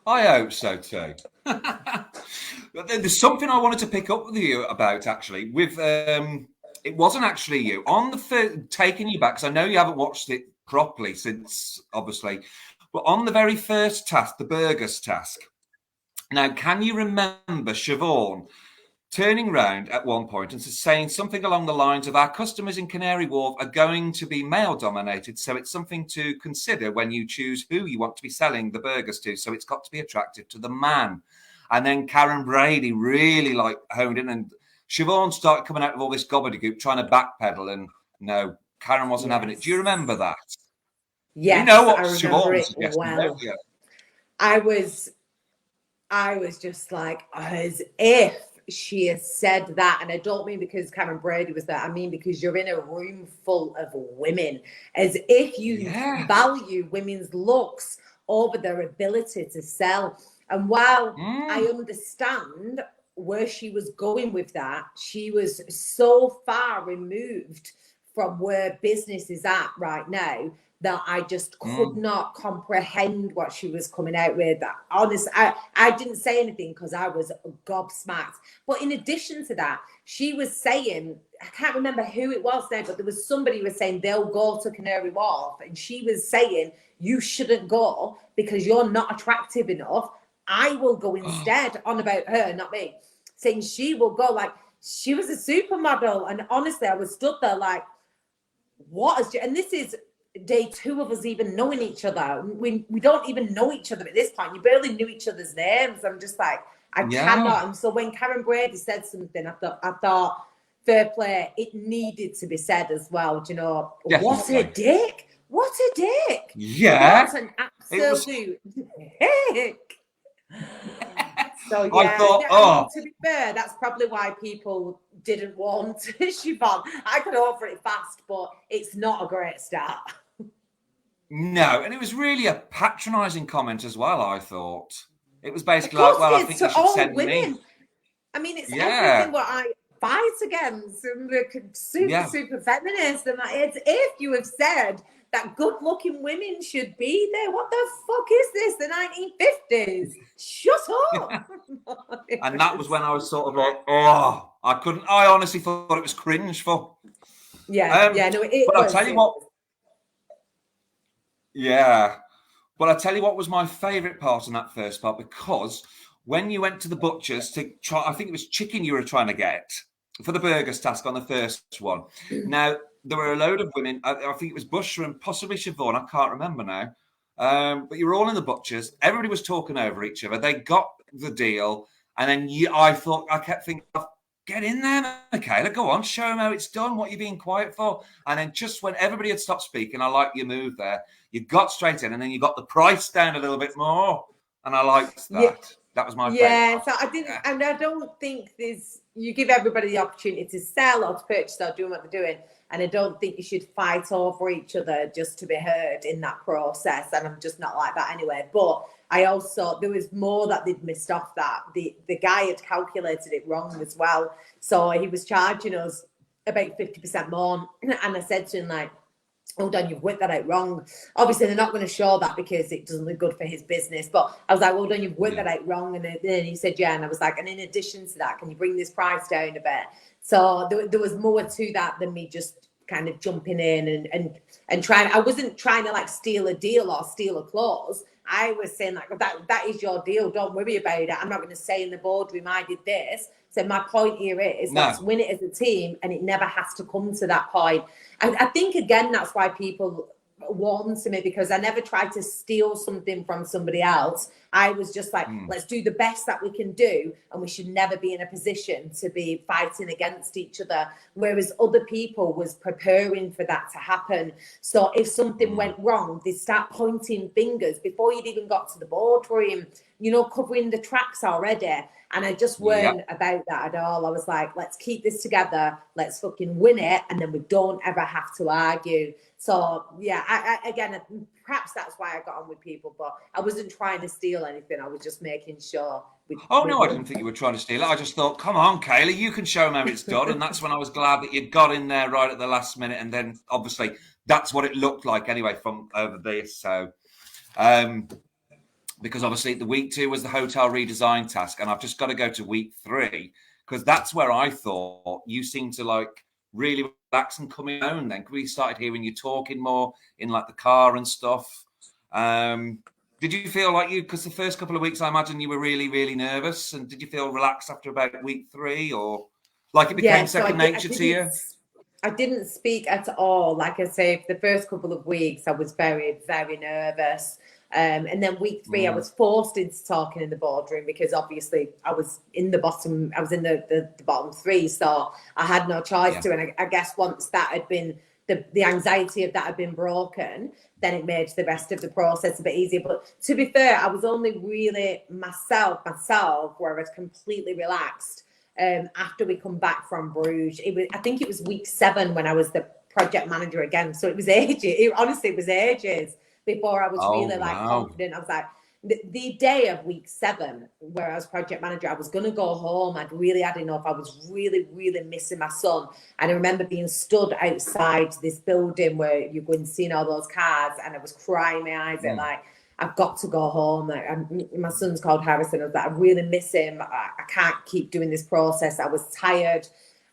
I hope so too. But then there's something I wanted to pick up with you about, actually. With it wasn't actually you on the taking you back, because I know you haven't watched it properly since, obviously, but on the very first task, the burgers task. Now, can you remember Siobhan turning round at one point and saying something along the lines of, our customers in Canary Wharf are going to be male dominated, so it's something to consider when you choose who you want to be selling the burgers to, so it's got to be attractive to the man. And then Karen Brady really honed in, and Siobhan started coming out of all this gobbledygook trying to backpedal, and no, Karen wasn't having it. Do you remember that? Yes, you know what I Siobhan remember was it suggesting, well. don't you? I was just like, as if she has said that. And I don't mean because Karen Brady was there. I mean because you're in a room full of women. As if you value women's looks over their ability to sell. And while I understand where she was going with that, she was so far removed from where business is at right now that I just could not comprehend what she was coming out with. Honestly, I didn't say anything because I was gobsmacked. But in addition to that, she was saying, I can't remember who it was now, but there was somebody who was saying they'll go to Canary Wharf. And she was saying, you shouldn't go because you're not attractive enough. I will go instead, on about her, not me. Saying she will go, like, she was a supermodel. And honestly, I was stood there like, what is, and this is day 2 of us even knowing each other. We don't even know each other at this point. You barely knew each other's names. I'm just like, I cannot. And so when Karen Brady said something, I thought, fair play, it needed to be said as well. Do you know, Definitely. What a dick. What a dick. Yeah. What an absolute dick. So I thought, to be fair, that's probably why people didn't want Siobhan. I could offer it fast, but it's not a great start. No, and it was really a patronising comment as well, I thought. It was basically like, well, I think you should send me. I mean, it's everything what I fight against. And we're super feminist. And it's if you have said that good-looking women should be there. What the fuck is this? The 1950s? Shut up. And that was when I was sort of like, oh, I honestly thought it was cringeful. Yeah, no, it but was. I'll tell you what. Yeah. But I'll tell you what was my favourite part in that first part, because when you went to the butcher's to try, I think it was chicken you were trying to get for the burgers task on the first one. Now, there were a load of women. I think it was Bushra and possibly Siobhan. I can't remember now. But you were all in the butcher's. Everybody was talking over each other. They got the deal. And then I kept thinking, get in there, Michaela. Go on, show them how it's done. What are you being quiet for? And then just when everybody had stopped speaking, I liked your move there. You got straight in, and then you got the price down a little bit more. And I liked that. Yeah. That was my favorite. Yeah, so I didn't, and I don't think you give everybody the opportunity to sell or to purchase or doing what they're doing. And I don't think you should fight over each other just to be heard in that process. And I'm just not like that anyway. But I also, there was more that they'd missed off that. The guy had calculated it wrong as well. So he was charging us about 50% more. And I said to him, like, hold on, you've worked that out wrong. Obviously, they're not going to show that because it doesn't look good for his business. But I was like, hold on, you've worked that out wrong. And then he said, yeah. And I was like, and in addition to that, can you bring this price down a bit? So there was more to that than me just kind of jumping in and trying. I wasn't trying to like steal a deal or steal a clause. I was saying like, that is your deal. Don't worry about it. I'm not going to say in the boardroom, I did this. So my point here is let's win it as a team, and it never has to come to that point. And I think, again, that's why people warm to me, because I never tried to steal something from somebody else. I was just like, let's do the best that we can do, and we should never be in a position to be fighting against each other, whereas other people was preparing for that to happen. So if something went wrong, they start pointing fingers before you'd even got to the boardroom. covering the tracks already. And I just weren't about that at all. I was like, let's keep this together. Let's fucking win it. And then we don't ever have to argue. So, yeah, again, perhaps that's why I got on with people. But I wasn't trying to steal anything. I was just making sure. No, I didn't think you were trying to steal it. I just thought, come on, Kayla, you can show them how it's done. And that's when I was glad that you got in there right at the last minute. And then, obviously, that's what it looked like anyway from over this. So, because obviously the week 2 was the hotel redesign task, and I've just got to go to week 3 because that's where I thought you seemed to like really relax and coming home. Then we started hearing you talking more in like the car and stuff. Did you feel like because the first couple of weeks I imagine you were really, really nervous, and did you feel relaxed after about week 3, or like it became second nature to you? I didn't speak at all. Like I say, the first couple of weeks I was very, very nervous. And then week 3, I was forced into talking in the boardroom because obviously I was in the bottom 3, so I had no choice to. And I guess once that had been, the anxiety of that had been broken, then it made the rest of the process a bit easier. But to be fair, I was only really myself, where I was completely relaxed after we come back from Bruges. I think it was week 7 when I was the project manager again. So it was ages. Honestly, it was ages before I was really confident. I was like, the day of week 7 where I was project manager, I was going to go home. I'd really had enough. I was really, really missing my son. And I remember being stood outside this building where you go and see all those cars, and I was crying my eyes out like, I've got to go home. Like, my son's called Harrison. I was like, I really miss him. I can't keep doing this process. I was tired.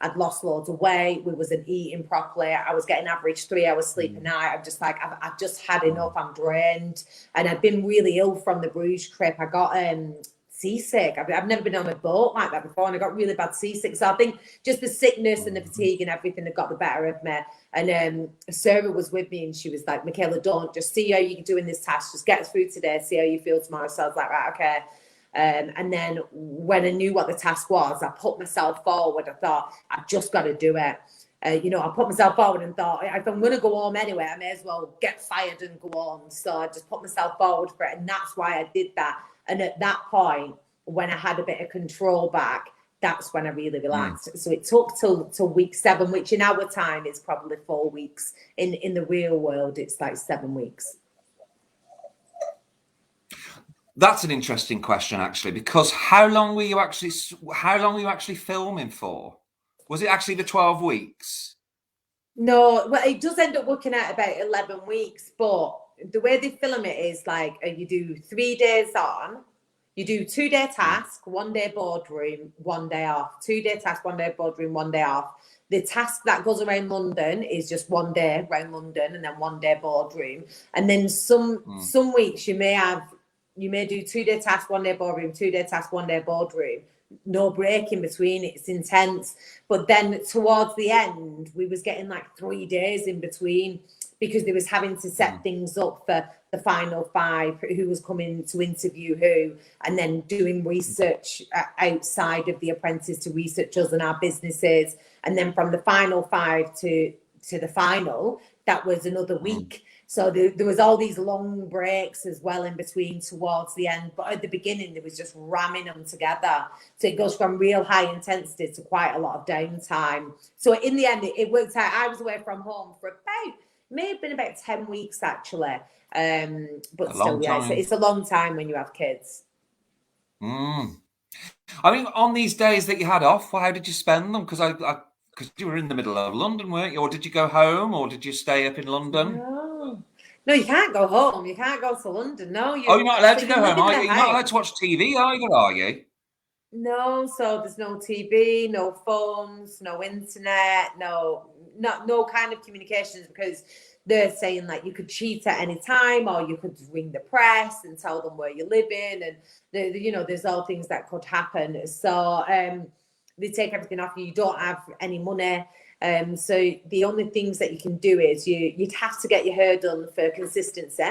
I'd lost loads of weight. We wasn't eating properly. I was getting average 3 hours sleep a night. I'm just like, I've just had enough. I'm drained. And I'd been really ill from the Bruges trip. I got seasick. I've never been on a boat like that before, and I got really bad seasick. So I think just the sickness and the fatigue and everything that got the better of me. And Sarah was with me, and she was like, Michaela, don't, just see how you're doing this task. Just get through today, see how you feel tomorrow. So I was like, right, okay. And then when I knew what the task was, I put myself forward. I thought, I've just got to do it. I put myself forward and thought, if I'm going to go home anyway, I may as well get fired and go on. So I just put myself forward for it. And that's why I did that. And at that point, when I had a bit of control back, that's when I really relaxed. So it took till week 7, which in our time is probably 4 weeks. In the real world, it's like 7 weeks. That's an interesting question, actually, because how long were you actually filming for? Was it actually the 12 weeks? No, well, it does end up working out about 11 weeks, but the way they film it is like you do 3 days on, you do 2-day task, 1-day boardroom, 1 day off, 2-day task, 1-day boardroom, 1 day off. The task that goes around London is just 1 day around London and then 1-day boardroom. And then some weeks you may do 2-day task, 1-day boardroom, 2-day task, 1-day boardroom. No break in between. It's intense. But then towards the end, we was getting like 3 days in between because they was having to set things up for the final 5, who was coming to interview who, and then doing research outside of the Apprentice to research us and our businesses. And then from the final 5 to the final, that was another week. So there was all these long breaks as well in between towards the end. But at the beginning, there was just ramming them together. So it goes from real high intensity to quite a lot of downtime. So in the end, it worked out. I was away from home for may have been about 10 weeks, actually. But still, yeah, it's a long time when you have kids. I mean, on these days that you had off, how did you spend them? Because you were in the middle of London, weren't you? Or did you go home, or did you stay up in London? No, you can't go home. You can't go to London. No, you're not allowed to go home, are you? You're not allowed to watch TV either, are you? No, so there's no TV, no phones, no internet, no kind of communications, because they're saying like you could cheat at any time, or you could ring the press and tell them where you're living, and there's all things that could happen. So they take everything off you. You don't have any money. So the only things that you can do is you'd have to get your hair done for consistency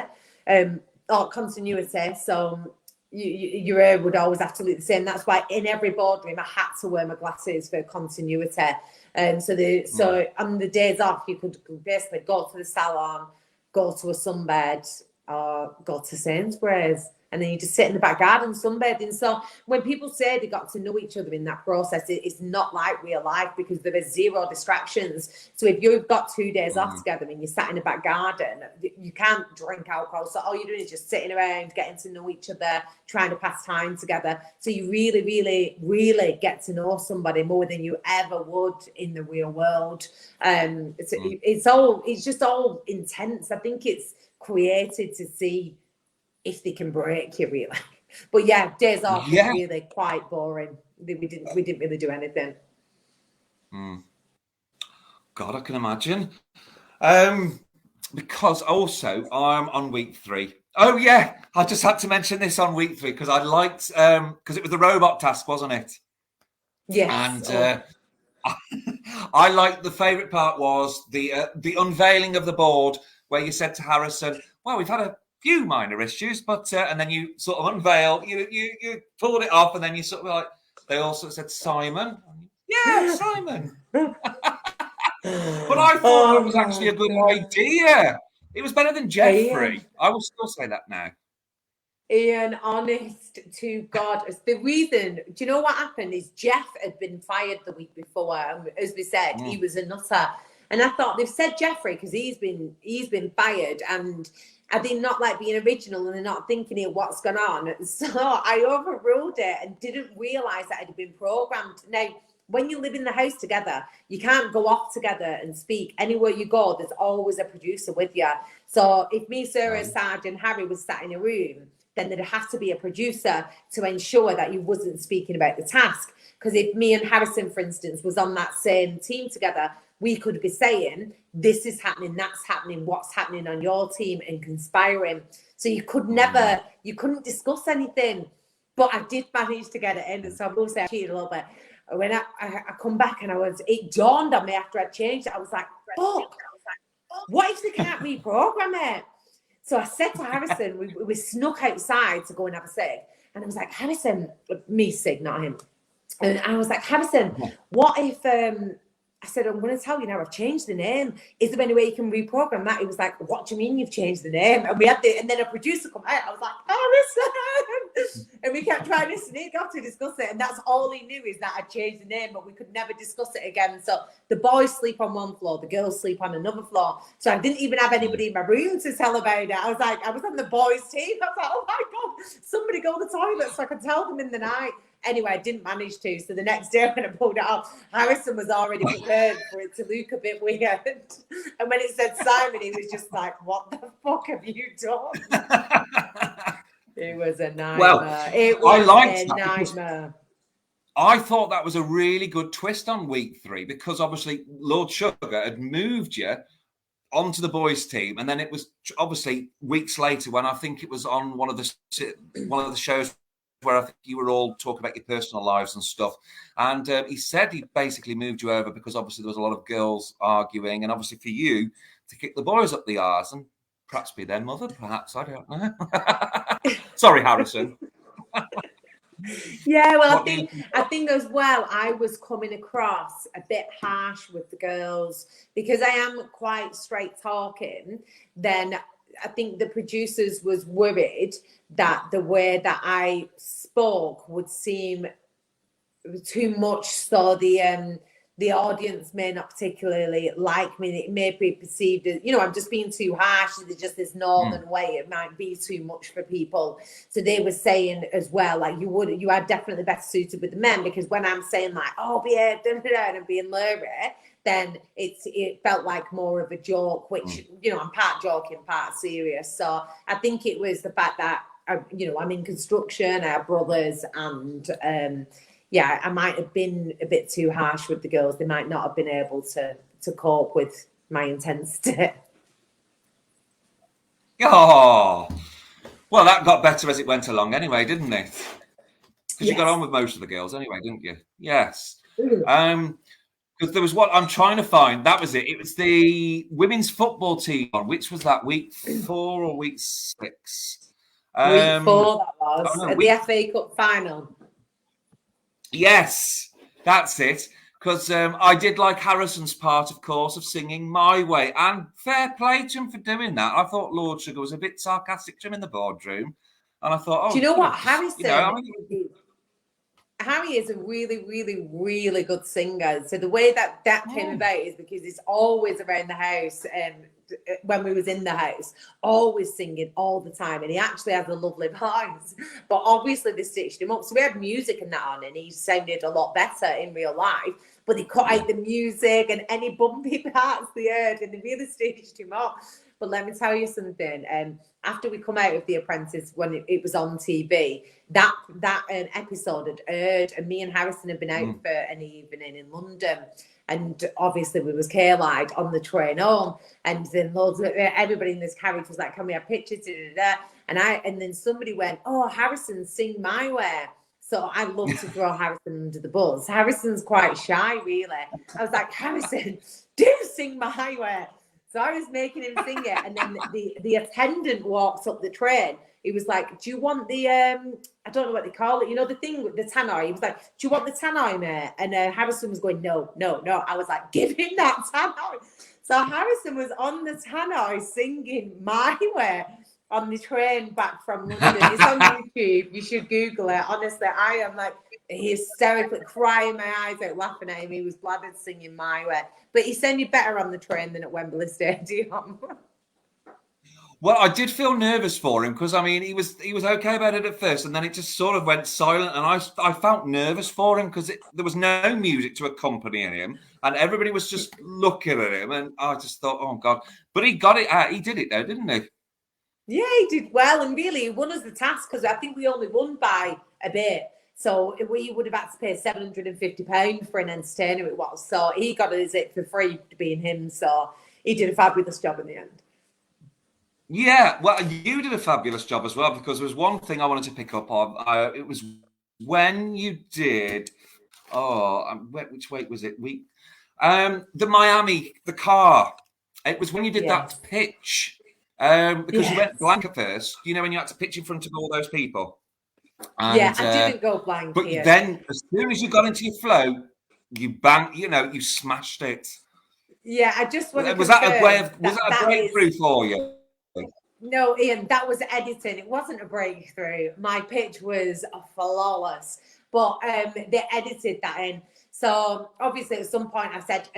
or continuity. So your hair would always have to look the same. That's why in every boardroom I had to wear my glasses for continuity. So on the days off, you could basically go to the salon, go to a sunbed, or go to Sainsbury's. and then you just sit in the back garden sunbathing. So when people say they got to know each other in that process, it's not like real life because there are zero distractions. So if you've got 2 days off together and you're sat in a back garden, you can't drink alcohol. So all you're doing is just sitting around, getting to know each other, trying to pass time together. So you really, really, really get to know somebody more than you ever would in the real world. It's just all intense. I think it's created to see if they can break you, really. But yeah, days off was really quite boring. We didn't really do anything. God, I can imagine. Because also I'm on week 3. Oh yeah, I just had to mention this on week 3 because I liked because it was the robot task, wasn't it? Yes. And I liked the favourite part was the unveiling of the board where you said to Harrison, "Well, we've had a few minor issues, but," and then you sort of unveil, you pulled it off, and then you sort of like they also said Simon, yeah, Simon. But I thought that was actually a good idea. It was better than Jeffrey. I will still say that now. Ian, honest to God, the reason, do you know what happened is Jeff had been fired the week before, and as we said, he was a nutter. And I thought they've said Jeffrey because he's been fired, and are they not like being original and they're not thinking of what's gone on? So I overruled it and didn't realise that it had been programmed. Now, when you live in the house together, you can't go off together and speak. Anywhere you go, there's always a producer with you. So if me, Sarah, Sarge and Harry was sat in a room, then there'd have to be a producer to ensure that you wasn't speaking about the task. Because if me and Harrison, for instance, was on that same team together, we could be saying, this is happening, that's happening, what's happening on your team, and conspiring. So you couldn't discuss anything. But I did manage to get it in. So I will say I cheated a little bit. When I come back and it dawned on me after I changed it, I was like, fuck, what if they can't reprogram it? So I said to Harrison, we snuck outside to go and have a cig. And I was like, Harrison, me cig, not him. And I was like, Harrison, what if, I said, I'm going to tell you now, I've changed the name. Is there any way you can reprogram that? He was like, what do you mean you've changed the name? And and then a producer come out. I was like, Harrison! And we kept trying to sneak off to discuss it. And that's all he knew is that I changed the name, but we could never discuss it again. So the boys sleep on one floor, the girls sleep on another floor. So I didn't even have anybody in my room to tell about it. I was on the boys' team. I was like, oh my God, somebody go to the toilet so I could tell them in the night. Anyway, I didn't manage to. So the next day when I pulled it off, Harrison was already prepared for it to look a bit weird. And when it said Simon, he was just like, what the fuck have you done? It was a nightmare. Well, it was a nightmare. I thought that was a really good twist on week 3 because obviously Lord Sugar had moved you onto the boys' team, and then it was obviously weeks later when I think it was on one of the shows where I think you were all talking about your personal lives and stuff. And he said he basically moved you over because obviously there was a lot of girls arguing, and obviously for you to kick the boys up the arse and perhaps be their mother, perhaps, I don't know. Sorry, Harrison. Yeah, well, I think as well, I was coming across a bit harsh with the girls because I am quite straight talking. Then I think the producers was worried that the way that I spoke would seem too much, so the audience may not particularly like me. It may be perceived as, I'm just being too harsh. It's just this northern way. It might be too much for people. So they were saying as well, like you are definitely best suited with the men, because when I'm saying like, oh, yeah, and I'm being lurid, then it felt like more of a joke, which, I'm part joking, part serious. So I think it was the fact that, I'm in construction, I have brothers, and I might have been a bit too harsh with the girls. They might not have been able to cope with my intensity. Oh, well, that got better as it went along anyway, didn't it? Because you got on with most of the girls anyway, didn't you? Yes. Because there was what I'm trying to find. That was it. It was the women's football team. Which was that, week 4 or week 6? Week 4, that was. At the FA Cup final. Yes, that's it. Because I did like Harrison's part, of course, of singing My Way. And fair play to him for doing that. I thought Lord Sugar was a bit sarcastic to him in the boardroom. And I thought, oh, do you know what, Harrison? Harry is a really, really, really good singer. So the way that came about is because he's always around the house, when we was in the house, always singing all the time. And he actually has a lovely voice. But obviously they stitched him up. So we had music and that on, and he sounded a lot better in real life. But they cut out the music and any bumpy parts they heard, and they really stitched him up. But let me tell you something. After we come out of The Apprentice, when it was on TV, that episode had aired, and me and Harrison had been out for an evening in London, and obviously we was K-Lied on the train home, and then everybody in this carriage was like, "Can we have pictures?" And then somebody went, "Oh, Harrison, sing My Way." So I love to throw Harrison under the bus. Harrison's quite shy, really. I was like, "Harrison, do sing My Way." So I was making him sing it, and then the attendant walks up the train. He was like, "Do you want the I don't know what they call it, you know, the thing with the tannoy?" He was like, "Do you want the tannoy, mate?" And Harrison was going, "No, no, no." I was like, "Give him that tannoy." So Harrison was on the tannoy singing My Way on the train back from London. It's on YouTube. You should Google it. Honestly, I am like hysterically crying my eyes out laughing at him. He was blathered singing My Way. But he sounded better on the train than at Wembley Stadium. Well, I did feel nervous for him because, I mean, he was okay about it at first, and then it just sort of went silent, and I felt nervous for him because there was no music to accompany him, and everybody was just looking at him, and I just thought, oh, God. But he got it out. He did it, though, didn't he? Yeah, he did well, and really he won us the task because I think we only won by a bit. So we would have had to pay £750 for an entertainer it was. So he got it for free being him. So he did a fabulous job in the end. Yeah, well, you did a fabulous job as well, because there was one thing I wanted to pick up on. It was when you did, which week was it? The Miami, the car. It was when you did that pitch. Because you went blank at first, you know, when you had to pitch in front of all those people. And, I didn't go blank. But then, as soon as you got into your flow, you banged, you smashed it. Yeah, I just want to. Was that a breakthrough for you? No, Ian, that was editing. It wasn't a breakthrough. My pitch was flawless, but they edited that in. So obviously, at some point, I said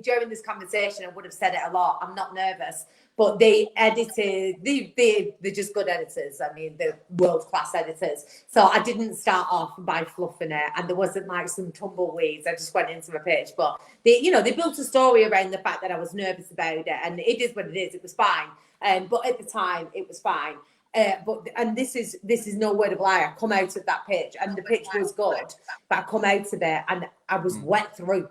during this conversation, I would have said it a lot. I'm not nervous, but they edited. They're just good editors. I mean, they're world-class editors. So I didn't start off by fluffing it, and there wasn't like some tumbleweeds. I just went into my pitch, but they built a story around the fact that I was nervous about it, and it is what it is. It was fine. But at the time, it was fine. But this is no word of lie. I come out of that pitch, and the pitch was good, but I come out of it and I was wet through.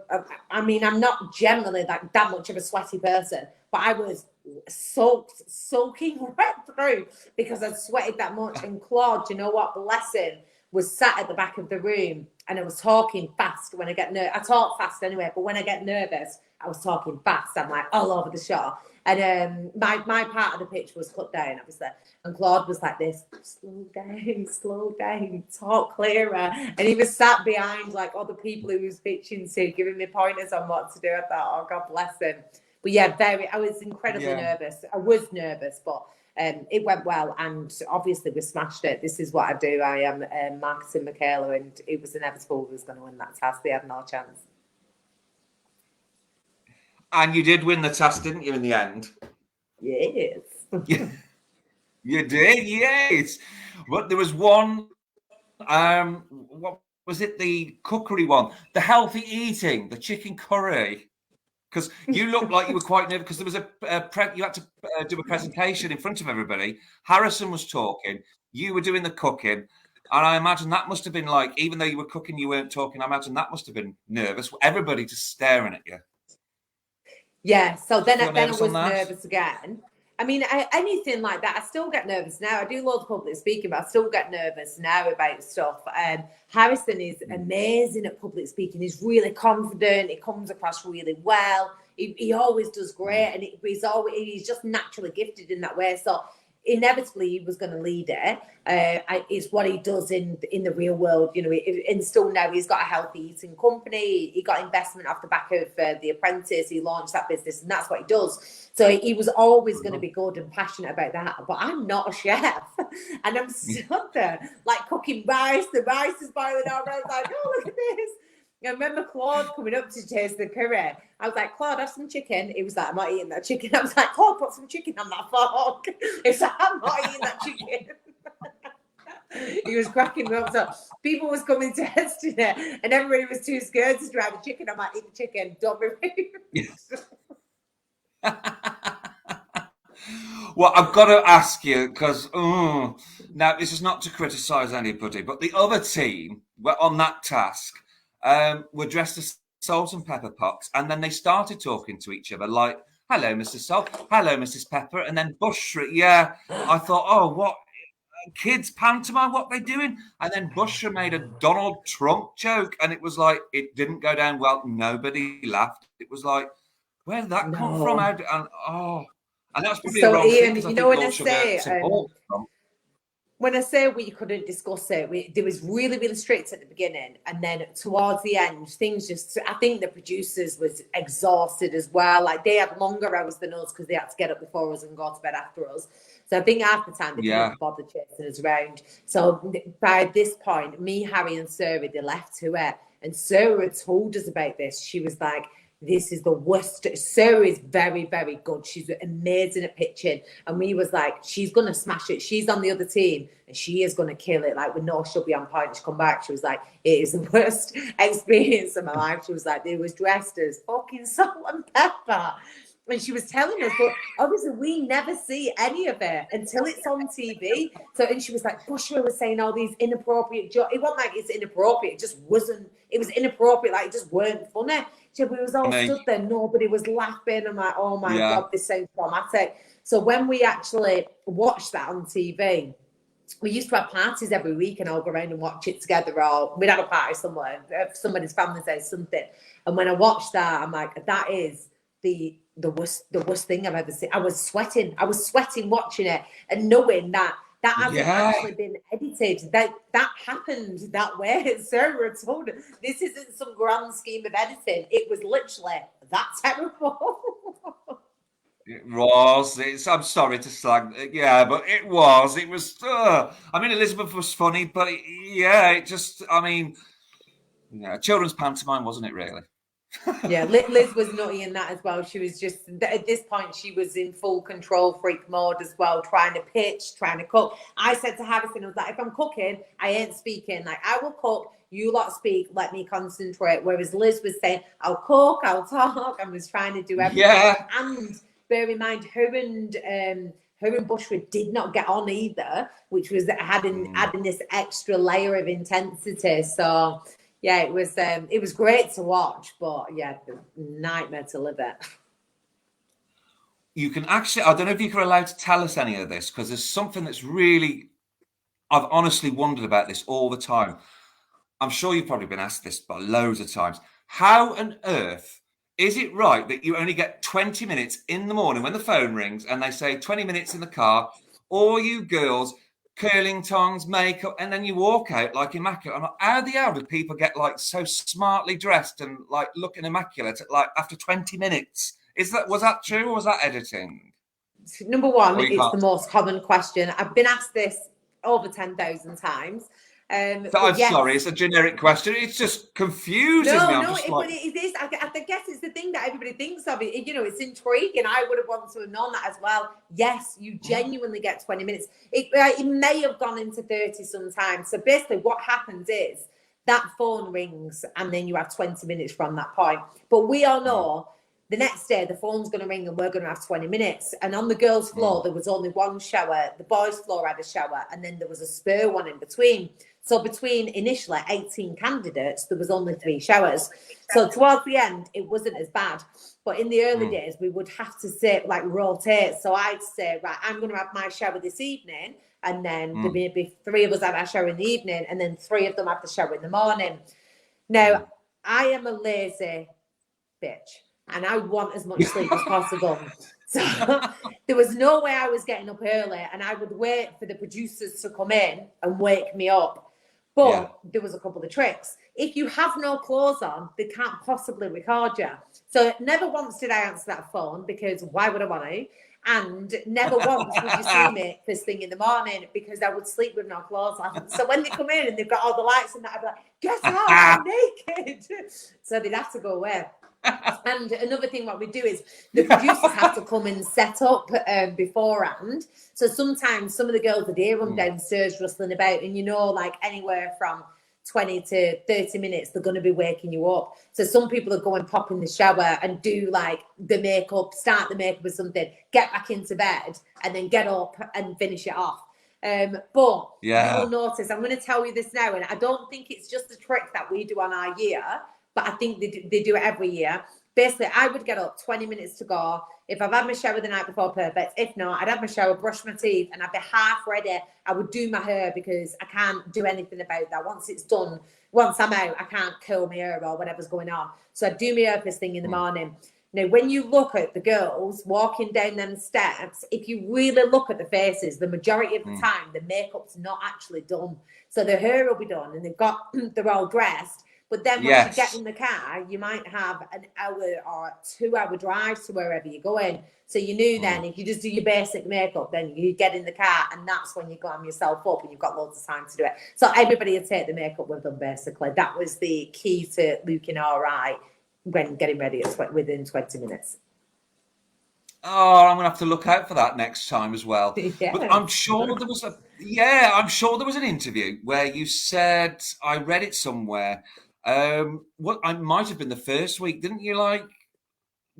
I mean, I'm not generally like that much of a sweaty person, but I was soaking wet through because I'd sweated that much. And Claude, you know what? Blessing was sat at the back of the room, and I was talking fast when I get nervous. I talk fast anyway, but when I get nervous, I was talking fast. I'm like all over the shop. And my part of the pitch was cut down, obviously. And Claude was like this, slow down, talk clearer. And he was sat behind like other people who was pitching to, giving me pointers on what to do. I thought, oh, God bless him. But yeah, I was incredibly nervous. I was nervous, but it went well. And obviously we smashed it. This is what I do. I am marketing Michaela, and it was inevitable we was going to win that task. They had no chance. And you did win the task, didn't you, in the end? Yes. You did, yes. But there was one, what was it, the cookery one? The healthy eating, the chicken curry. Because you looked like you were quite nervous, because there was you had to do a presentation in front of everybody. Harrison was talking, you were doing the cooking. And I imagine that must have been like, even though you were cooking, you weren't talking. I imagine that must have been nervous. Everybody just staring at you. Yeah, so then I was nervous again. I mean, anything like that, I still get nervous now. I do loads of public speaking, but I still get nervous now about stuff. Harrison is amazing at public speaking. He's really confident. He comes across really well. He always does great, and he's just naturally gifted in that way. So inevitably he was going to lead it. It's what he does in the real world, you know. And still now he's got a healthy eating company. He got investment off the back of the Apprentice. He launched that business, and that's what he does. So he was always going to be good and passionate about that. But I'm not a chef, and I'm stood there like cooking rice. The rice is boiling over. I was like, oh, look at this. I remember Claude coming up to taste the curry. I was like, Claude, have some chicken. He was like, I'm not eating that chicken. I was like, Claude, put some chicken on that fork. He was like, I'm not eating that chicken. He was cracking me up. So people was coming testing it, and everybody was too scared to try the chicken. I'm like, eat the chicken. Don't be rude. Well, I've got to ask you, because now this is not to criticise anybody, but the other team were on that task. Were dressed as Salt and Pepper Pox, and then they started talking to each other like, hello, Mrs. Salt, hello, Mrs. Pepper, and then Bushra, yeah. I thought, oh, what, kids pantomime, what they doing? And then Bushra made a Donald Trump joke, and it was like, it didn't go down well. Nobody laughed. It was like, where did that come from? And that's probably a wrong Ian, thing, you know, when I say, when I say we couldn't discuss it, there was really, really strict at the beginning. And then towards the end, things just, I think the producers was exhausted as well. Like they had longer hours than us because they had to get up before us and go to bed after us. So I think half the time they couldn't bother chasing us around. So by this point, me, Harry and Sarah, they left to it. And Sarah told us about this. She was like, this is the worst. Sarah is very, very good. She's amazing at pitching. And we was like, she's going to smash it. She's on the other team and she is going to kill it. Like, we know she'll be on point. She come back. She was like, it is the worst experience of my life. She was like, they was dressed as fucking Salt and Pepper. And she was telling us, but obviously we never see any of it until it's on TV. So, and she was like, Bushra was saying all these inappropriate jokes. It wasn't like it's inappropriate. It just wasn't. It was inappropriate. Like, it just weren't funny. So we was all stood there. Nobody was laughing. I'm like, oh my God, this sounds traumatic. So when we actually watched that on TV, we used to have parties every week and all go around and watch it together. Or we'd have a party somewhere. If somebody's family says something. And when I watched that, I'm like, that is the worst thing I've ever seen. I was sweating watching it and knowing that hasn't actually been edited. That happened that way. Sarah told us this isn't some grand scheme of editing. It was literally that terrible. It was. I'm sorry to slag. Yeah, but it was. It was. I mean, Elizabeth was funny, but it just. I mean, children's pantomime, wasn't it? Really. Yeah, Liz was nutty in that as well. She was just, at this point, she was in full control freak mode as well, trying to pitch, trying to cook. I said to Harrison, I was like, if I'm cooking, I ain't speaking. Like, I will cook, you lot speak, let me concentrate. Whereas Liz was saying, I'll cook, I'll talk, and was trying to do everything. Yeah. And bear in mind, her and Bushra did not get on either, which was adding this extra layer of intensity. So yeah, it was great to watch, but yeah, nightmare to live it. You can actually, I don't know if you're allowed to tell us any of this, because there's something that's really, I've honestly wondered about this all the time. I'm sure you've probably been asked this by loads of times. How on earth is it right that you only get 20 minutes in the morning when the phone rings and they say 20 minutes in the car, all you girls, curling tongs, makeup, and then you walk out like immaculate? I'm like, how the hell do people get like so smartly dressed and like looking immaculate like after 20 minutes? Was that true or was that editing? Number one, it's the most common question. I've been asked this over 10,000 times. I'm sorry, it's a generic question. It's just confusing me. It is. I guess it's the thing that everybody thinks of. It's intriguing. I would have wanted to have known that as well. Yes, you genuinely get 20 minutes. It may have gone into 30 sometimes. So basically what happens is that phone rings and then you have 20 minutes from that point. But we all know the next day the phone's going to ring and we're going to have 20 minutes. And on the girls' floor, there was only one shower. The boys' floor had a shower and then there was a spare one in between. So between initially 18 candidates, there was only 3 showers. So towards the end, it wasn't as bad. But in the early days, we would have to say, like, rotate. So I'd say, right, I'm going to have my shower this evening. And then there may be 3 of us have our shower in the evening. And then 3 of them have the shower in the morning. Now, I am a lazy bitch. And I want as much sleep as possible. So there was no way I was getting up early, and I would wait for the producers to come in and wake me up. But there was a couple of tricks. If you have no clothes on, they can't possibly record you. So never once did I answer that phone, because why would I want to? And never once would you see me first thing in the morning, because I would sleep with no clothes on. So when they come in and they've got all the lights and that, I'd be like, get out, I'm naked. So they'd have to go away. And another thing what we do is the producers have to come and set up beforehand. So sometimes some of the girls would hear them downstairs rustling about, and like anywhere from 20 to 30 minutes, they're going to be waking you up. So some people will go and pop in the shower and do like the makeup, start the makeup or something, get back into bed, and then get up and finish it off. But you will notice, I'm going to tell you this now, and I don't think it's just a trick that we do on our year, but I think they do it every year. Basically, I would get up 20 minutes to go. If I've had my shower the night before, perfect. If not, I'd have my shower, brush my teeth, and I'd be half ready. I would do my hair, because I can't do anything about that. Once it's done, once I'm out, I can't curl my hair or whatever's going on. So I'd do my hair first thing in the morning. Now, when you look at the girls walking down them steps, if you really look at the faces, the majority of the time, the makeup's not actually done. So the hair will be done, and they're all dressed. But then once you get in the car, you might have an hour or 2 hour drive to wherever you're going. So you knew then, if you just do your basic makeup, then you get in the car, and that's when you glam yourself up and you've got loads of time to do it. So everybody would take the makeup with them, basically. That was the key to looking all right when getting ready within 20 minutes. Oh, I'm going to have to look out for that next time as well. But I'm sure there was an interview where you said, I read it somewhere, I might have been the first week, didn't you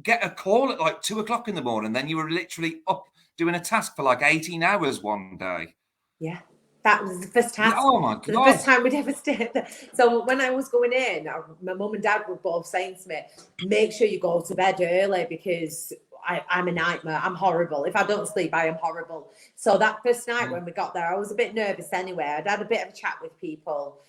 get a call at 2:00 in the morning, then you were literally up doing a task for 18 hours one day? Yeah, that was the first task. Oh my God. The first time we'd ever stayed there. So when I was going in, my mum and dad were both saying to me, make sure you go to bed early, because I'm a nightmare. I'm horrible. If I don't sleep, I am horrible. So that first night when we got there, I was a bit nervous anyway. I'd had a bit of a chat with people.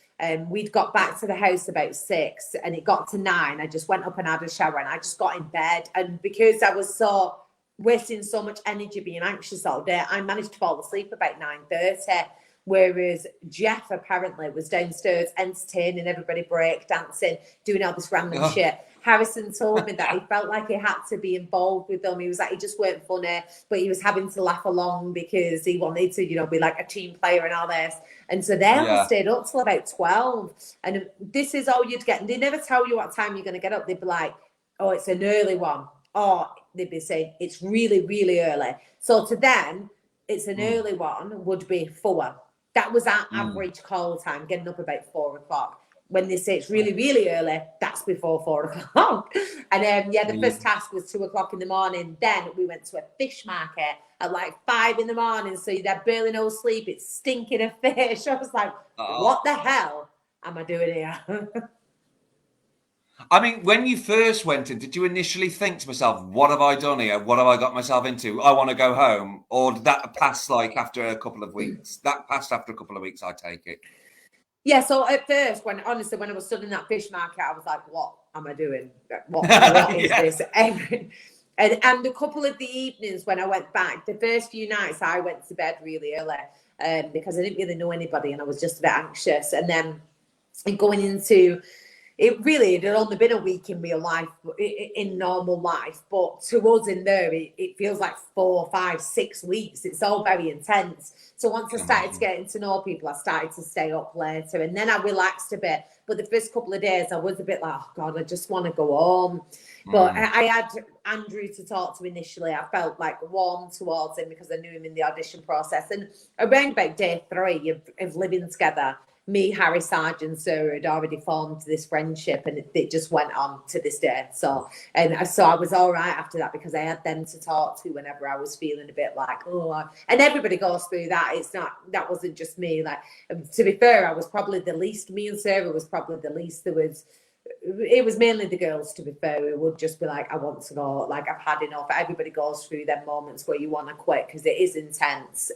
We'd got back to the house about 6, and it got to 9. I just went up and had a shower, and I just got in bed. And because I was wasting so much energy being anxious all day, I managed to fall asleep about 9:30. Whereas Jeff apparently was downstairs entertaining everybody, break dancing, doing all this random shit. Harrison told me that he felt like he had to be involved with them. He was like, he just weren't funny, but he was having to laugh along because he wanted to, be like a team player and all this. And so they all stayed up till about 12. And this is all you'd get. And they never tell you what time you're going to get up. They'd be like, oh, it's an early one. Or they'd be saying, it's really, really early. So to them, it's an early one would be 4. That was our average call time, getting up about 4:00. When they say it's really, really early, that's before 4:00. And the first task was 2:00 in the morning. Then we went to a fish market at 5 in the morning. So you'd have barely no sleep. It's stinking of fish. I was like, what the hell am I doing here? I mean, when you first went in, did you initially think to myself, what have I done here? What have I got myself into? I want to go home. Or did that pass after a couple of weeks? That passed after a couple of weeks, I take it. Yeah, so at first, when I was stood in that fish market, I was like, what am I doing? What is this? And a couple of the evenings when I went back, the first few nights I went to bed really early because I didn't really know anybody and I was just a bit anxious. And then going into... it had only been a week in real life, in normal life, but to us in there, it feels like 4, 5, 6 weeks. It's all very intense. So once I started getting to know people, I started to stay up later, and then I relaxed a bit. But the first couple of days, I was a bit like, oh God, I just want to go home. But I had Andrew to talk to initially. I felt warm towards him because I knew him in the audition process. And around about day 3 of living together, me, Harry Sarge, and Sarah had already formed this friendship, and it just went on to this day. So I was all right after that because I had them to talk to whenever I was feeling a bit and everybody goes through that. That wasn't just me. To be fair, I was probably the least. Me and Sarah was probably the least. It was mainly the girls, to be fair, who would just be like, I want to go, I've had enough. Everybody goes through them moments where you want to quit because it is intense.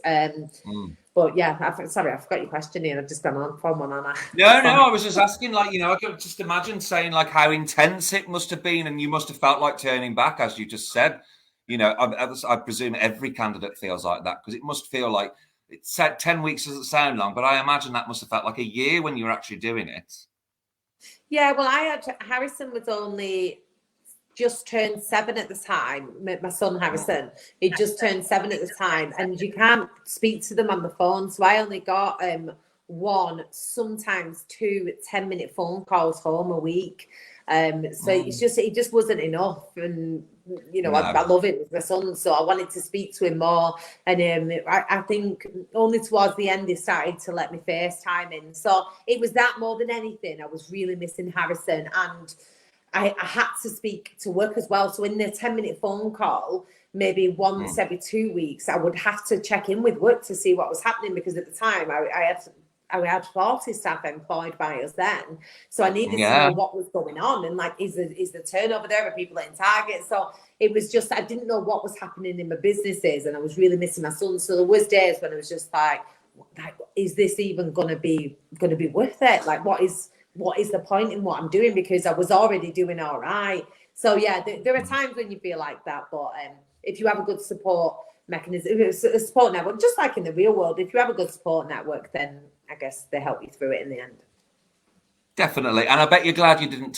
But yeah, sorry, I forgot your question here. I've just gone on from one, Anna. No, I was just asking, I could just imagine saying how intense it must have been, and you must have felt like turning back, as you just said. You know, I presume every candidate feels like that, because it must feel like, it said 10 weeks doesn't sound long, but I imagine that must have felt like a year when you were actually doing it. Yeah, well, Harrison was only just turned 7 at the time. My son Harrison, he just turned 7 at the time, and you can't speak to them on the phone. So I only got 1, sometimes 2 10-minute phone calls home a week. So it just wasn't enough, and you know, I love it with my son, so I wanted to speak to him more. And I think only towards the end they started to let me FaceTime in. So it was that more than anything. I was really missing Harrison, and I had to speak to work as well. So in the 10-minute phone call, maybe once every 2 weeks, I would have to check in with work to see what was happening, because at the time I had 40 staff employed by us then. So I needed to know what was going on, and like, is the turnover there? Are people hitting targets? So it was just, I didn't know what was happening in my businesses, and I was really missing my son. So there was days when I was just like, is this even gonna be worth it? Like, what is the point in what I'm doing? Because I was already doing all right. So yeah, there are times when you feel like that, but if you have a good support mechanism, a support network, just like in the real world, if you have a good support network, then I guess they help you through it in the end. Definitely. And I bet you're glad you didn't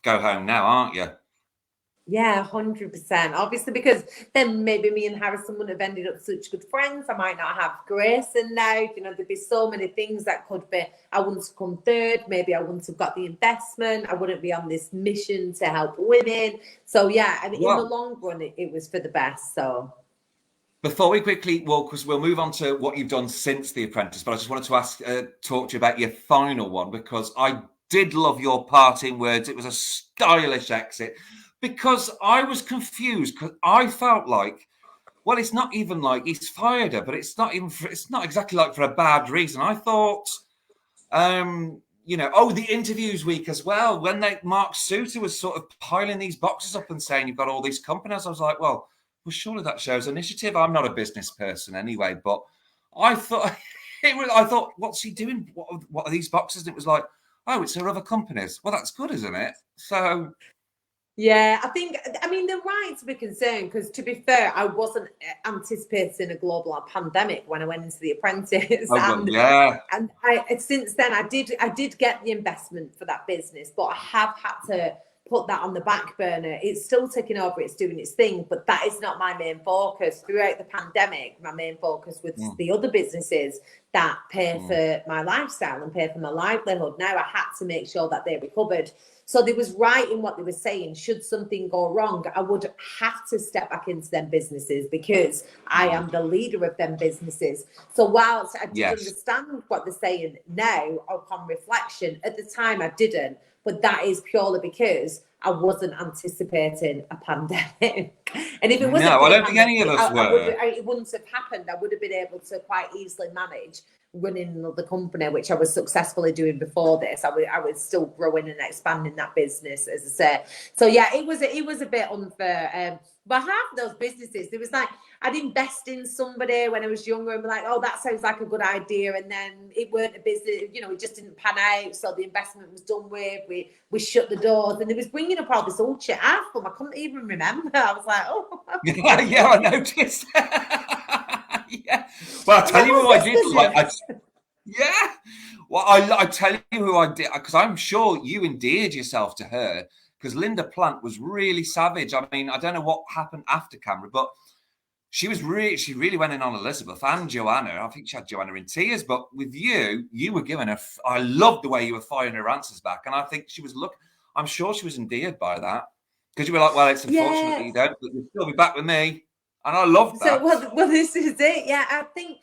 go home now, aren't you? Yeah, 100%. Obviously, because then maybe me and Harrison wouldn't have ended up such good friends. I might not have Grayson now. You know, there'd be so many things that could be. I wouldn't have come third. Maybe I wouldn't have got the investment. I wouldn't be on this mission to help women. So yeah, I mean, in the long run, it was for the best. So before we quickly, because we'll move on to what you've done since The Apprentice, but I just wanted to talk to you about your final one, because I did love your parting words. It was a stylish exit. Because I was confused, because I felt like, well, it's not even like he's fired her, but it's not exactly like for a bad reason. I thought, the interviews week as well, when Mark Suter was sort of piling these boxes up and saying you've got all these companies, I was like, well, surely that shows initiative. I'm not a business person anyway, but I thought what's he doing? What are these boxes? And it was like, oh, it's her other companies. Well, that's good, isn't it? So. Yeah, I mean, they're right to be concerned, because to be fair, I wasn't anticipating a global pandemic when I went into The Apprentice. And since then, I did get the investment for that business, but I have had to put that on the back burner. It's still taking over, it's doing its thing, but that is not my main focus. Throughout the pandemic, my main focus was the other businesses that pay for my lifestyle and pay for my livelihood. Now I had to make sure that they recovered. So they was right in what they were saying. Should something go wrong, I would have to step back into them businesses, because I am the leader of them businesses. So whilst I did understand what they're saying now upon reflection, at the time I didn't. But that is purely because I wasn't anticipating a pandemic. And if it wasn't, I don't think any of us were. It wouldn't have happened. I would have been able to quite easily manage running another company, which I was successfully doing before this. I was still growing and expanding that business, as I say. So yeah, it was a bit unfair. But half of those businesses, there was like, I'd invest in somebody when I was younger and be like, oh, that sounds like a good idea. And then it weren't a business, it just didn't pan out. So the investment was done with. We shut the doors, and it was bringing up all this old shit. Half of them I couldn't even remember. I was like, oh. Yeah, I noticed. Yeah. Well, I'll tell you who I did. Well, I tell you who I did, because I'm sure you endeared yourself to her, because Linda Plant was really savage. I mean, I don't know what happened after camera, but she really went in on Elizabeth and Joanna. I think she had Joanna in tears, but with you were giving her, I loved the way you were firing her answers back. And I think I'm sure she was endeared by that, because you were like, well, it's unfortunate you don't, but you'll still be back with me. And I loved that. So, well, this is it. Yeah, I think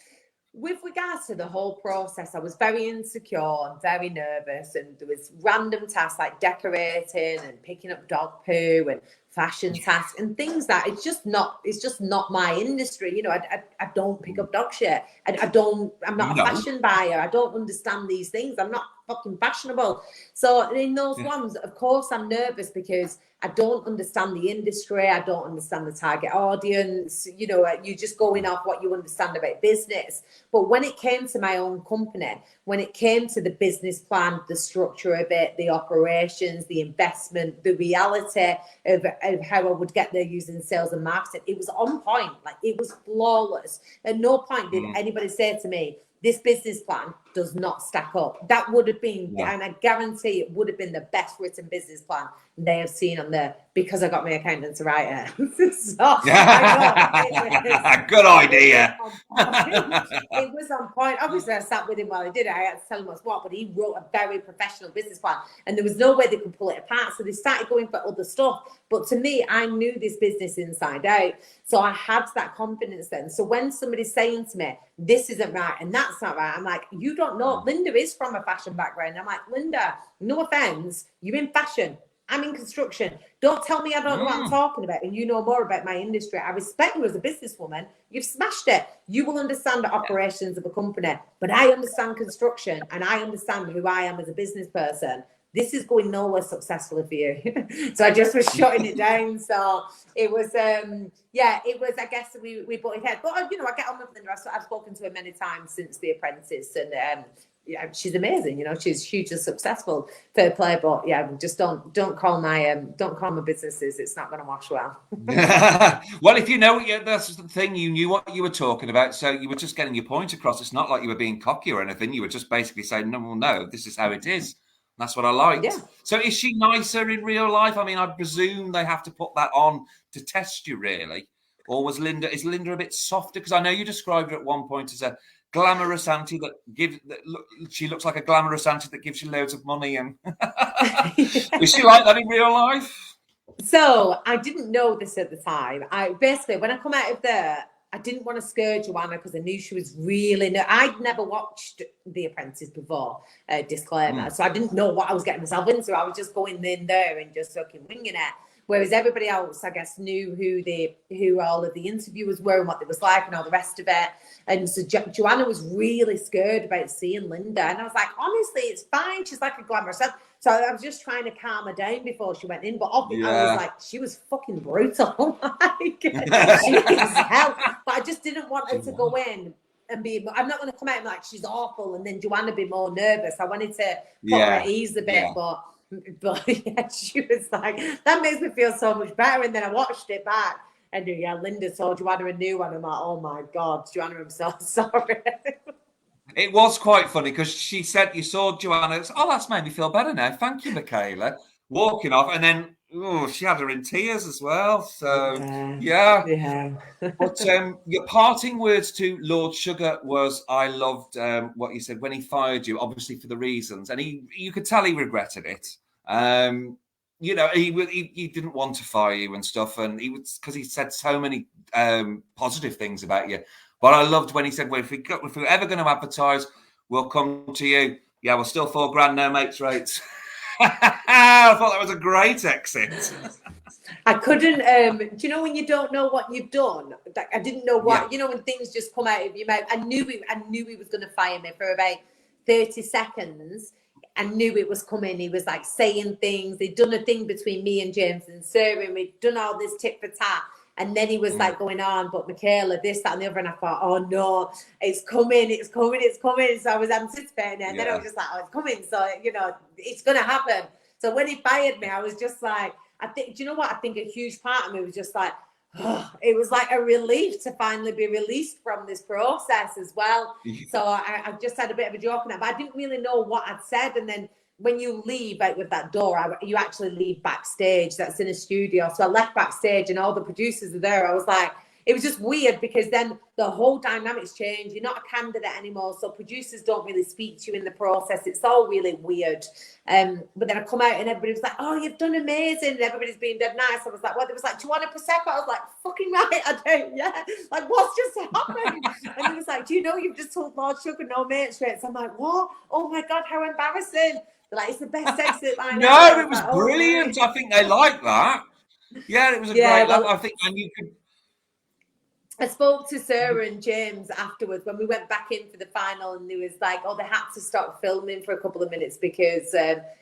with regards to the whole process, I was very insecure and very nervous, and there was random tasks like decorating and picking up dog poo and fashion tasks and things that it's just not my industry. I don't pick up dog shit. I'm not a fashion buyer. I don't understand these things. I'm not fucking fashionable. So in those ones, of course, I'm nervous because I don't understand the industry. I don't understand the target audience. You're just going off what you understand about business. But when it came to my own company, when it came to the business plan, the structure of it, the operations, the investment, the reality of of how I would get there using sales and marketing. It was on point, like it was flawless. At no point did anybody say to me, this business plan does not stack up. That would have been, and I guarantee it would have been the best written business plan they have seen on there, because I got my accountant to write it. So good idea. It was on point. Obviously, I sat with him while he did it. I had to tell him what's what, but he wrote a very professional business plan, and there was no way they could pull it apart. So they started going for other stuff. But to me, I knew this business inside out. So I had that confidence then. So when somebody's saying to me, this isn't right and that's not right, I'm like, you don't know. Linda is from a fashion background. I'm like, Linda, no offense, you're in fashion. I'm in construction. Don't tell me I don't know what I'm talking about, and you know more about my industry. I respect you as a businesswoman. You've smashed it. You will understand the operations of a company, but I understand construction and I understand who I am as a business person. This is going nowhere successfully for you. So I just was shutting it down. So it was, it was, I guess we butted heads. But, you know, I get on with Linda. I've spoken to her many times since The Apprentice, and yeah, she's amazing. You know, she's hugely successful. Fair play, but yeah, just don't call my businesses. It's not going to wash well. Well, if you know, that's the thing. You knew what you were talking about, so you were just getting your point across. It's not like you were being cocky or anything. You were just basically saying, no, this is how it is. That's what I liked. Yeah. So is she nicer in real life? I mean, I presume they have to put that on to test you, really. Or is Linda a bit softer? Because I know you described her at one point as a glamorous auntie she looks like a glamorous auntie that gives you loads of money. And is she like that in real life? So I didn't know this at the time. When I come out of there, I didn't want to scare Joanna because I knew she was really I'd never watched The Apprentice before, disclaimer. So I didn't know what I was getting myself into. I was just going in there and just fucking winging it. Whereas everybody else, I guess, knew who all of the interviewers were and what it was like and all the rest of it. And so Joanna was really scared about seeing Linda. And I was like, honestly, it's fine. She's like a glamorous. So I was just trying to calm her down before she went in. But I was like, she was fucking brutal. Like, she is hell. But I just didn't want her to go in and be, I'm not going to come out and like, she's awful. And then Joanna be more nervous. I wanted to put her at ease a bit. But yeah, she was like, that makes me feel so much better. And then I watched it back. And Linda saw Joanna a new one. I'm like, oh my God, Joanna, I'm so sorry. It was quite funny because she said, you saw Joanna, that's made me feel better now. Thank you, Michaela. Walking off, and then she had her in tears as well. So yeah. But your parting words to Lord Sugar was, I loved what you said when he fired you, obviously for the reasons, and you could tell he regretted it. You know, he didn't want to fire you and stuff, and because he said so many positive things about you. But I loved when he said, well, if we're ever going to advertise, we'll come to you. Yeah, we're still $4,000 no mates rates. I thought that was a great exit. I couldn't, do you know when you don't know what you've done? I didn't know what, you know, when things just come out of your mouth. I knew he was going to fire me for about 30 seconds. I knew it was coming. He was like saying things. They'd done a thing between me and James and Sarah, and we'd done all this tit for tat. And then he was like going on, but Michaela, this, that, and the other. And I thought, oh no, it's coming. So I was anticipating it. And then I was just like, oh, it's coming. So, you know, it's going to happen. So when he fired me, I was just like, do you know what? I think a huge part of me was just like, oh, it was like a relief to finally be released from this process as well. So I just had a bit of a joke on it, but I didn't really know what I'd said. And then when you leave out with that door, you actually leave backstage. That's in a studio. So I left backstage and all the producers are there. I was like, it was just weird because then the whole dynamics change. You're not a candidate anymore. So producers don't really speak to you in the process. It's all really weird. But then I come out and everybody was like, oh, you've done amazing. And everybody's being dead nice. I was like, what? They was like, do you want a Prosecco? I was like, fucking right, I do. Yeah. Like, what's just happened? And he was like, do you know you've just told Lord Sugar no mates rates? I'm like, what? Oh my God, how embarrassing. Like, it's the best exit line. No, it was brilliant. I think they liked that. Yeah, it was a great laugh. I think, and you could. I spoke to Sarah and James afterwards when we went back in for the final, and they was like, oh, they had to stop filming for a couple of minutes because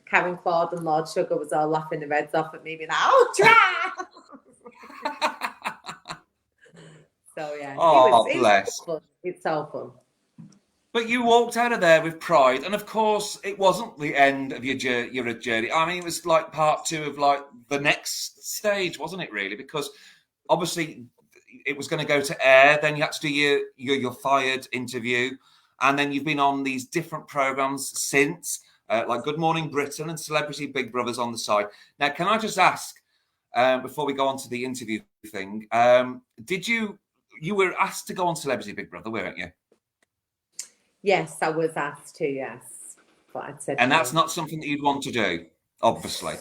Karen Claude and Lord Sugar was all laughing their heads off at me, being like, oh, try. So yeah, bless. It's all fun. But you walked out of there with pride, and of course, it wasn't the end of your journey. I mean, it was like part 2 of like the next stage, wasn't it? Really, because obviously it was going to go to air. Then you had to do your fired interview, and then you've been on these different programs since, like Good Morning Britain and Celebrity Big Brother's on the side. Now, can I just ask before we go on to the interview thing? Did you were asked to go on Celebrity Big Brother, weren't you? Yes, I was asked to, yes. But I'd said And no. that's not something that you'd want to do, obviously.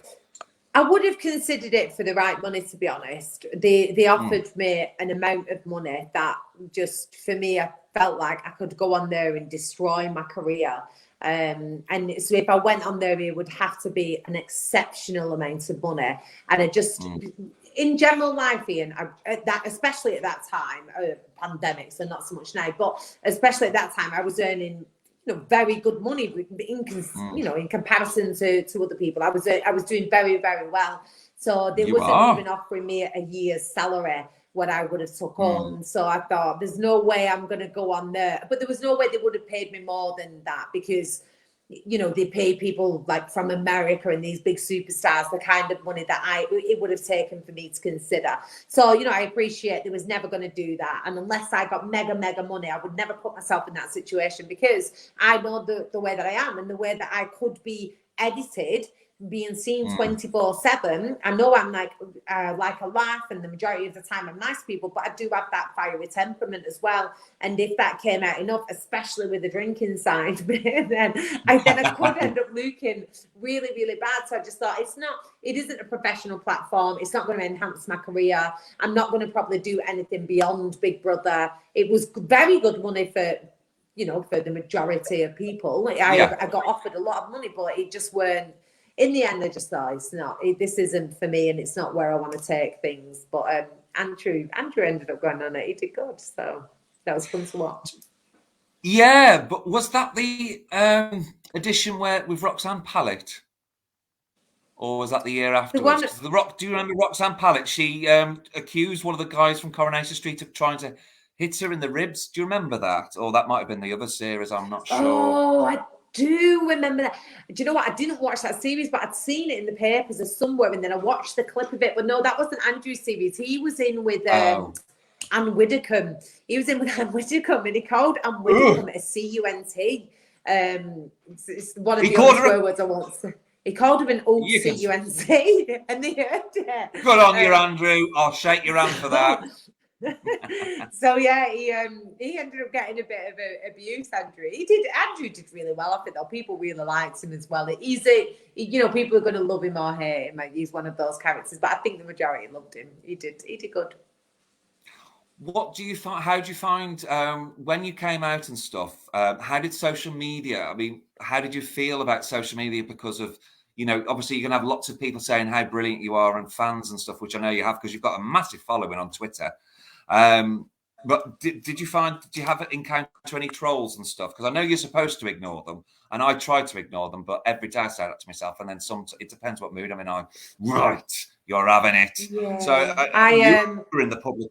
I would have considered it for the right money, to be honest. They offered me an amount of money that just, for me, I felt like I could go on there and destroy my career. And so if I went on there, it would have to be an exceptional amount of money. And I just... In general life, Ian, especially at that time, pandemic, so not so much now, but especially at that time, I was earning, very good money in comparison to other people. I was doing very, very well. So they wasn't even offering me a year's salary what I would have took on. So I thought, there's no way I'm going to go on there. But there was no way they would have paid me more than that, because they pay people like from America and these big superstars the kind of money that it would have taken for me to consider. So, I appreciate they was never going to do that. And unless I got mega money, I would never put myself in that situation, because I know the way that I am and the way that I could be edited, being seen 24/7. I know I'm like a laugh, and the majority of the time I'm nice to people, but I do have that fiery temperament as well. And if that came out enough, especially with the drinking side, then I could end up looking really, really bad. So I just thought, it isn't a professional platform. It's not going to enhance my career. I'm not going to probably do anything beyond Big Brother. It was very good money for the majority of people. I got offered a lot of money, but it just weren't. In the end, I just thought this isn't for me, and it's not where I want to take things. But Andrew ended up going on it. He did good, so that was fun to watch. Yeah, but was that the edition with Roxanne Pallett, or was that the year afterwards? Do you remember Roxanne Pallett? She accused one of the guys from Coronation Street of trying to hit her in the ribs. Do you remember that? Or that might have been the other series. I'm not sure. Oh, I do remember that. Do you know what? I didn't watch that series, but I'd seen it in the papers or somewhere, and then I watched the clip of it. But no, that wasn't Andrew's series. He was in with Anne Widdecombe. He was in with Anne Widdecombe, and he called Anne Widdecombe a C-U-N-T. It's one of the other words I want to say. He called him an old C-U-N-T, and they heard it. Good on you, Andrew. I'll shake your hand for that. So yeah, he ended up getting a bit of abuse. Andrew did really well off it though. People really liked him as well. People are going to love him or hate him. He's one of those characters, but I think the majority loved him. He did good. What do you find? How do you find when you came out and stuff? How did social media? I mean, how did you feel about social media? Because of obviously you're gonna have lots of people saying how brilliant you are and fans and stuff, which I know you have because you've got a massive following on Twitter. But did you have encounter any trolls and stuff? Because I know you're supposed to ignore them, and I tried to ignore them, but every day I say that to myself, and then it depends what mood I'm in. Right, you're having it. Yeah. So you're in the public.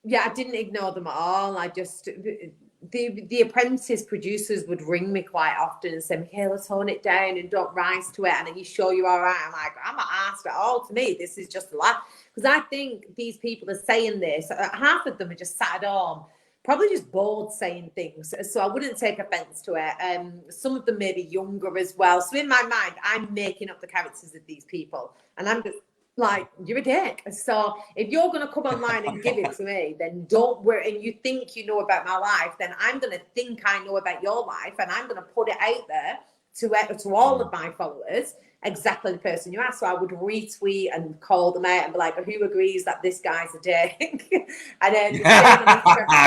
Yeah, I didn't ignore them at all. I just the Apprentice producers would ring me quite often and say, Michaela, tone it down and don't rise to it. And are you sure you're all right? I'm like, I'm not asked at all. To me, this is just a laugh. Because I think these people are saying this. Half of them are just sat at home, probably just bored saying things. So I wouldn't take offense to it. Some of them may be younger as well. So in my mind, I'm making up the characters of these people. And I'm just like, you're a dick. So if you're going to come online and give it to me, then don't worry. And you think you know about my life, then I'm going to think I know about your life, and I'm going to put it out there to all of my followers, exactly the person you are. So I would retweet and call them out and be like, who agrees that this guy's a dick? And then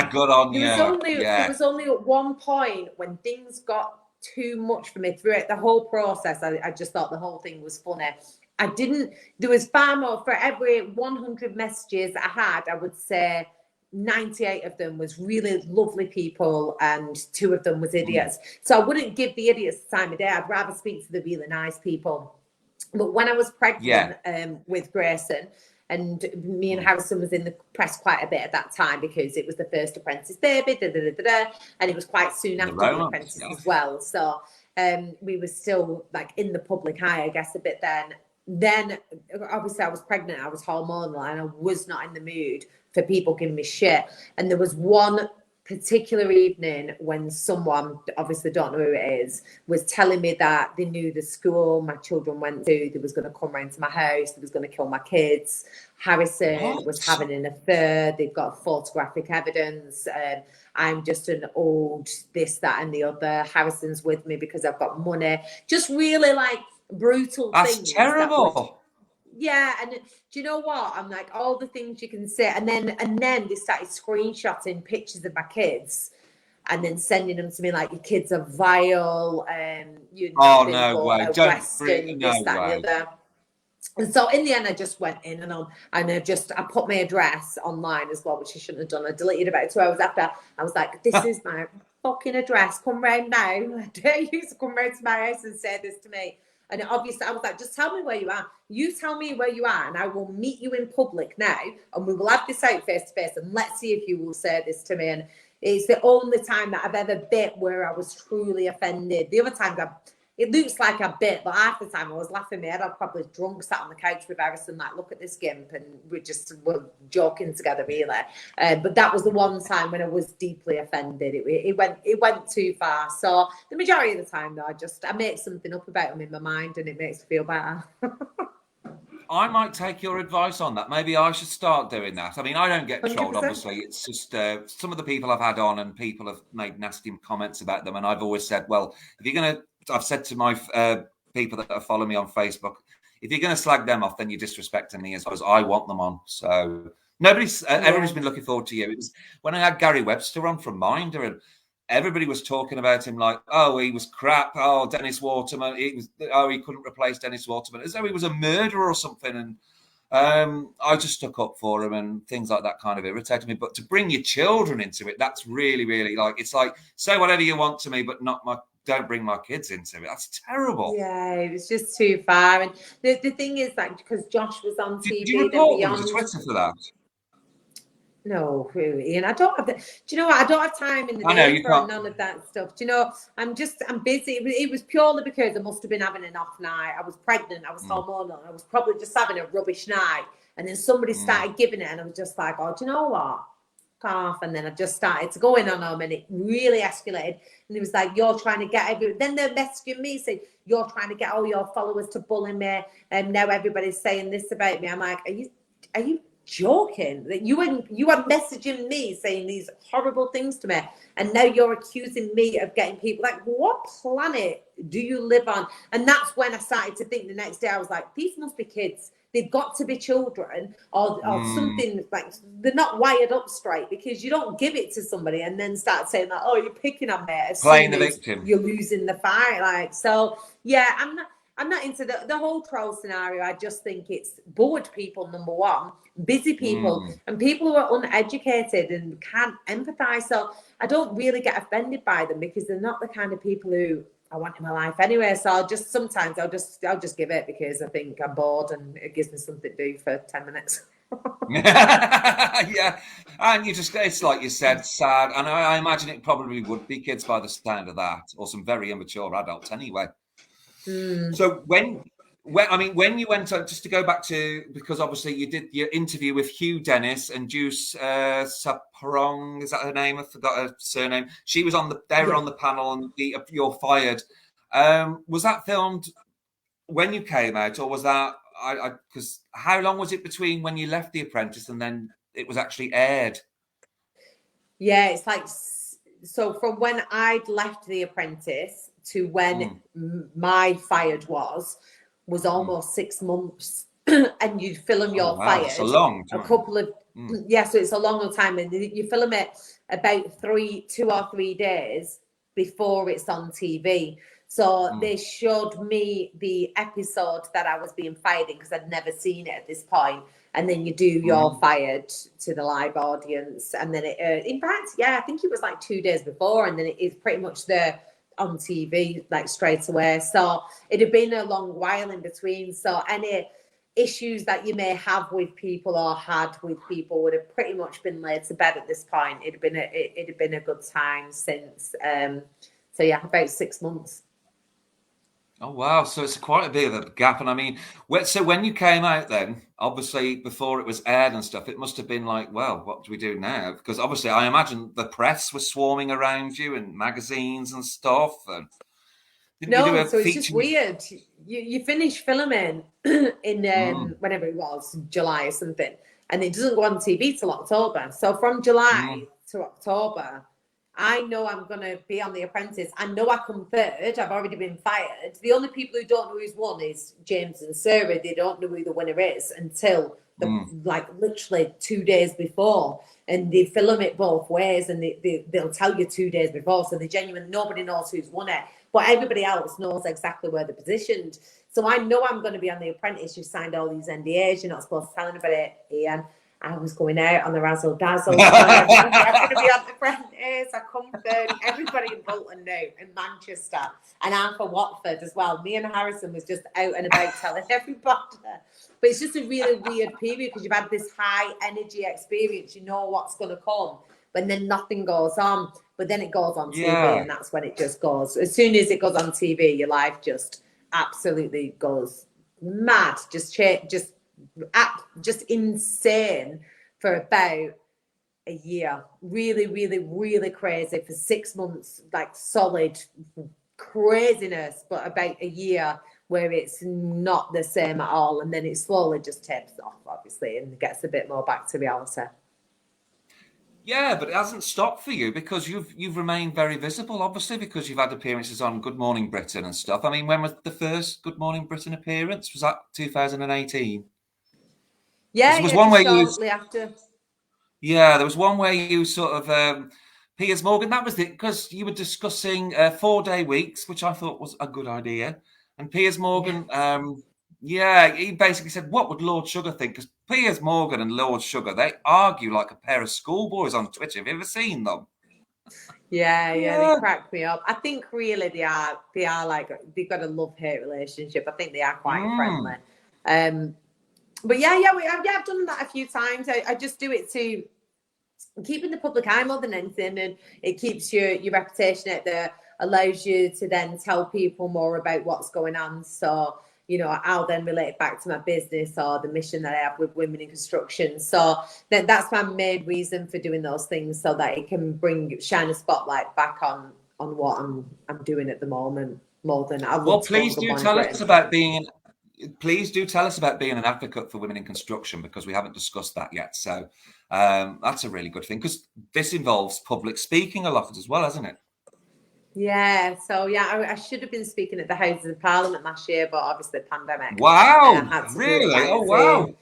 good on you. There was only at one point when things got too much for me throughout the whole process. I just thought the whole thing was funny. There was far more. For every 100 messages I had, I would say 98 of them was really lovely people and 2 of them was idiots. So I wouldn't give the idiots the time of day. I'd rather speak to the really nice people. But when I was pregnant with Grayson, And me and Harrison was in the press quite a bit at that time because it was the first Apprentice baby, and it was quite soon after the Apprentice as well. So we were still like in the public eye, I guess, a bit then. Then obviously I was pregnant, I was hormonal, and I was not in the mood for people giving me shit. And there was one particular evening when someone, obviously don't know who it is, was telling me that they knew the school my children went to, they was going to come round to my house, they was going to kill my kids. Harrison was having an affair, they've got photographic evidence, I'm just an old this, that and the other. Harrison's with me because I've got money. Just really like brutal things. That's terrible. Yeah, and do you know what? I'm like, all the things you can say, and then they started screenshotting pictures of my kids and then sending them to me like, your kids are vile, you're no way, Western, this, that, and the other. And so in the end, I just went in and I put my address online as well, which I shouldn't have done. I deleted about 2 hours after. I was like, this is my fucking address. Come round now. I dare you to come round to my house and say this to me. And obviously, I was like, just tell me where you are. You tell me where you are, and I will meet you in public now, and we will have this out face to face, and let's see if you will say this to me. And it's the only time that I've ever bit where I was truly offended. The other times, it looks like I bit, but half the time I was laughing my head off, probably drunk, sat on the couch with Harrison, like, look at this gimp, and we were joking together, really. But that was the one time when I was deeply offended. It went too far. So the majority of the time, though, I make something up about him in my mind, and it makes me feel better. I might take your advice on that. Maybe I should start doing that. I mean, I don't get trolled, 100%. obviously. It's just some of the people I've had on, and people have made nasty comments about them. And I've always said, well, if you're going to, I've said to my people that follow me on Facebook, if you're going to slag them off, then you're disrespecting me as well as I want them on. So everybody's been looking forward to you. It was when I had Gary Webster on from Minder, and everybody was talking about him like, oh, he was crap. Oh, Dennis Waterman. He couldn't replace Dennis Waterman, as though he was a murderer or something. And I just stuck up for him, and things like that kind of irritated me. But to bring your children into it, that's really, really like, it's like, say whatever you want to me, but don't bring my kids into it. That's terrible. Yeah, it was just too far. And the thing is that because Josh was on TV, did you report them to Twitter for that? No, really, and I don't have the. Do you know what? I don't have time in the day for none of that stuff. Do you know? I'm busy. It was purely because I must have been having an off night. I was pregnant. I was hormonal. I was probably just having a rubbish night. And then somebody started giving it, and I was just like, oh, do you know what? Off. And then I just started to go in on them, and it really escalated. And it was like, you're trying to get everyone. Then they're messaging me saying, you're trying to get all your followers to bully me, and now everybody's saying this about me. I'm like, are you joking? That you are messaging me saying these horrible things to me, and now you're accusing me of getting people. Like, what planet do you live on? And that's when I started to think the next day. I was like, these must be kids. They've got to be children or something, like they're not wired up straight, because you don't give it to somebody and then start saying like, oh, you're picking on me. Playing the victim. You're losing the fight. Like, so yeah, I'm not into the whole troll scenario. I just think it's bored people, number one, busy people, and people who are uneducated and can't empathize. So I don't really get offended by them, because they're not the kind of people who I want in my life anyway. So I'll just give it because I think I'm bored and it gives me something to do for 10 minutes. Yeah, and it's like you said, sad. And I imagine it probably would be kids by the sound of that, or some very immature adults anyway. So when you went on, just to go back to, because obviously you did your interview with Hugh Dennis and Juice Saprong, is that her name? I forgot her surname. She was on the panel, and You're Fired. Was that filmed when you came out, or was that, because how long was it between when you left The Apprentice and then it was actually aired? Yeah, it's like, so from when I'd left The Apprentice to when my Fired was almost 6 months. And you'd film You're Fired. It's a long time. A couple of so it's a long time, and you film it about 2 or 3 days before it's on TV. So they showed me the episode that I was being fired in, because I'd never seen it at this point. And then you do You're Fired to the live audience, and then it in fact, I think it was like 2 days before, and then it is pretty much there on TV like straight away. So it had been a long while in between. So issues that you may have with people or had with people would have pretty much been laid to bed at this point. It'd have been a good time since. So yeah, about 6 months. Oh wow! So it's quite a bit of a gap, and I mean, so when you came out, then obviously before it was aired and stuff, it must have been like, well, what do we do now? Because obviously, I imagine the press was swarming around you and magazines and stuff. And didn't you do a So it's feature? just weird. You finish filming in whenever it was, July or something, and it doesn't go on TV till October. So from July to October, I know I'm going to be on The Apprentice. I know I come third. I've already been fired. The only people who don't know who's won is James and Sarah. They don't know who the winner is until like literally 2 days before. And they film it both ways, and they'll tell you 2 days before. So nobody knows who's won it. But everybody else knows exactly where they're positioned. So I know I'm going to be on The Apprentice. You signed all these NDAs. You're not supposed to tell anybody, Ian. I was going out on the razzle dazzle. I'm going to be on The Apprentice. I come third. Everybody in Bolton knew, in Manchester, and I'm for Watford as well. Me and Harrison was just out and about telling everybody. But it's just a really weird period because you've had this high energy experience. You know what's going to come, but then nothing goes on. But then it goes on TV, and that's when it just goes. As soon as it goes on TV, your life just absolutely goes mad. Just insane for about a year. Really, really, really crazy for 6 months, like solid craziness, but about a year where it's not the same at all. And then it slowly just tapers off, obviously, and gets a bit more back to reality. Yeah, but it hasn't stopped for you because you've remained very visible, obviously, because you've had appearances on Good Morning Britain and stuff. I mean, when was the first Good Morning Britain appearance? Was that 2018? Yeah, there was one where shortly after. Yeah, there was one where you sort of Piers Morgan. That was it, because you were discussing 4-day weeks, which I thought was a good idea. And Piers Morgan, he basically said, "What would Lord Sugar think?" Because Piers Morgan and Lord Sugar, they argue like a pair of schoolboys on Twitter. Have you ever seen them? Yeah, they crack me up. I think really they are like, they've got a love-hate relationship. I think they are quite friendly. But I've done that a few times. I just do it to keep in the public eye more than anything, and it keeps your reputation out there, allows you to then tell people more about what's going on. So, you know, I'll then relate it back to my business or the mission that I have with women in construction. So that's my main reason for doing those things, so that it can shine a spotlight back on what I'm doing at the moment, more than I love. Please do tell us about being an advocate for women in construction, because we haven't discussed that yet. So that's a really good thing, because this involves public speaking a lot as well, hasn't it? Yeah, so I should have been speaking at the Houses of Parliament last year, but obviously pandemic. Wow, really? Oh, wow.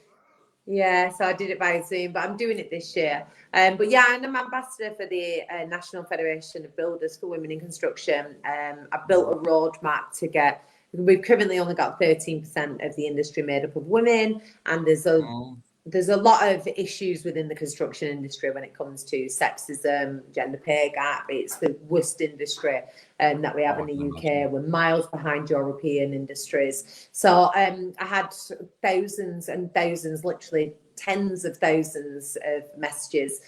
Yeah, so I did it by Zoom, but I'm doing it this year. But yeah, I'm ambassador for the National Federation of Builders for Women in Construction. I've built a roadmap to get. We've currently only got 13% of the industry made up of women, and there's a lot of issues within the construction industry when it comes to sexism, gender pay gap. It's the worst industry that we have in the UK. We're miles behind European industries. So I had thousands and thousands, literally tens of thousands of messages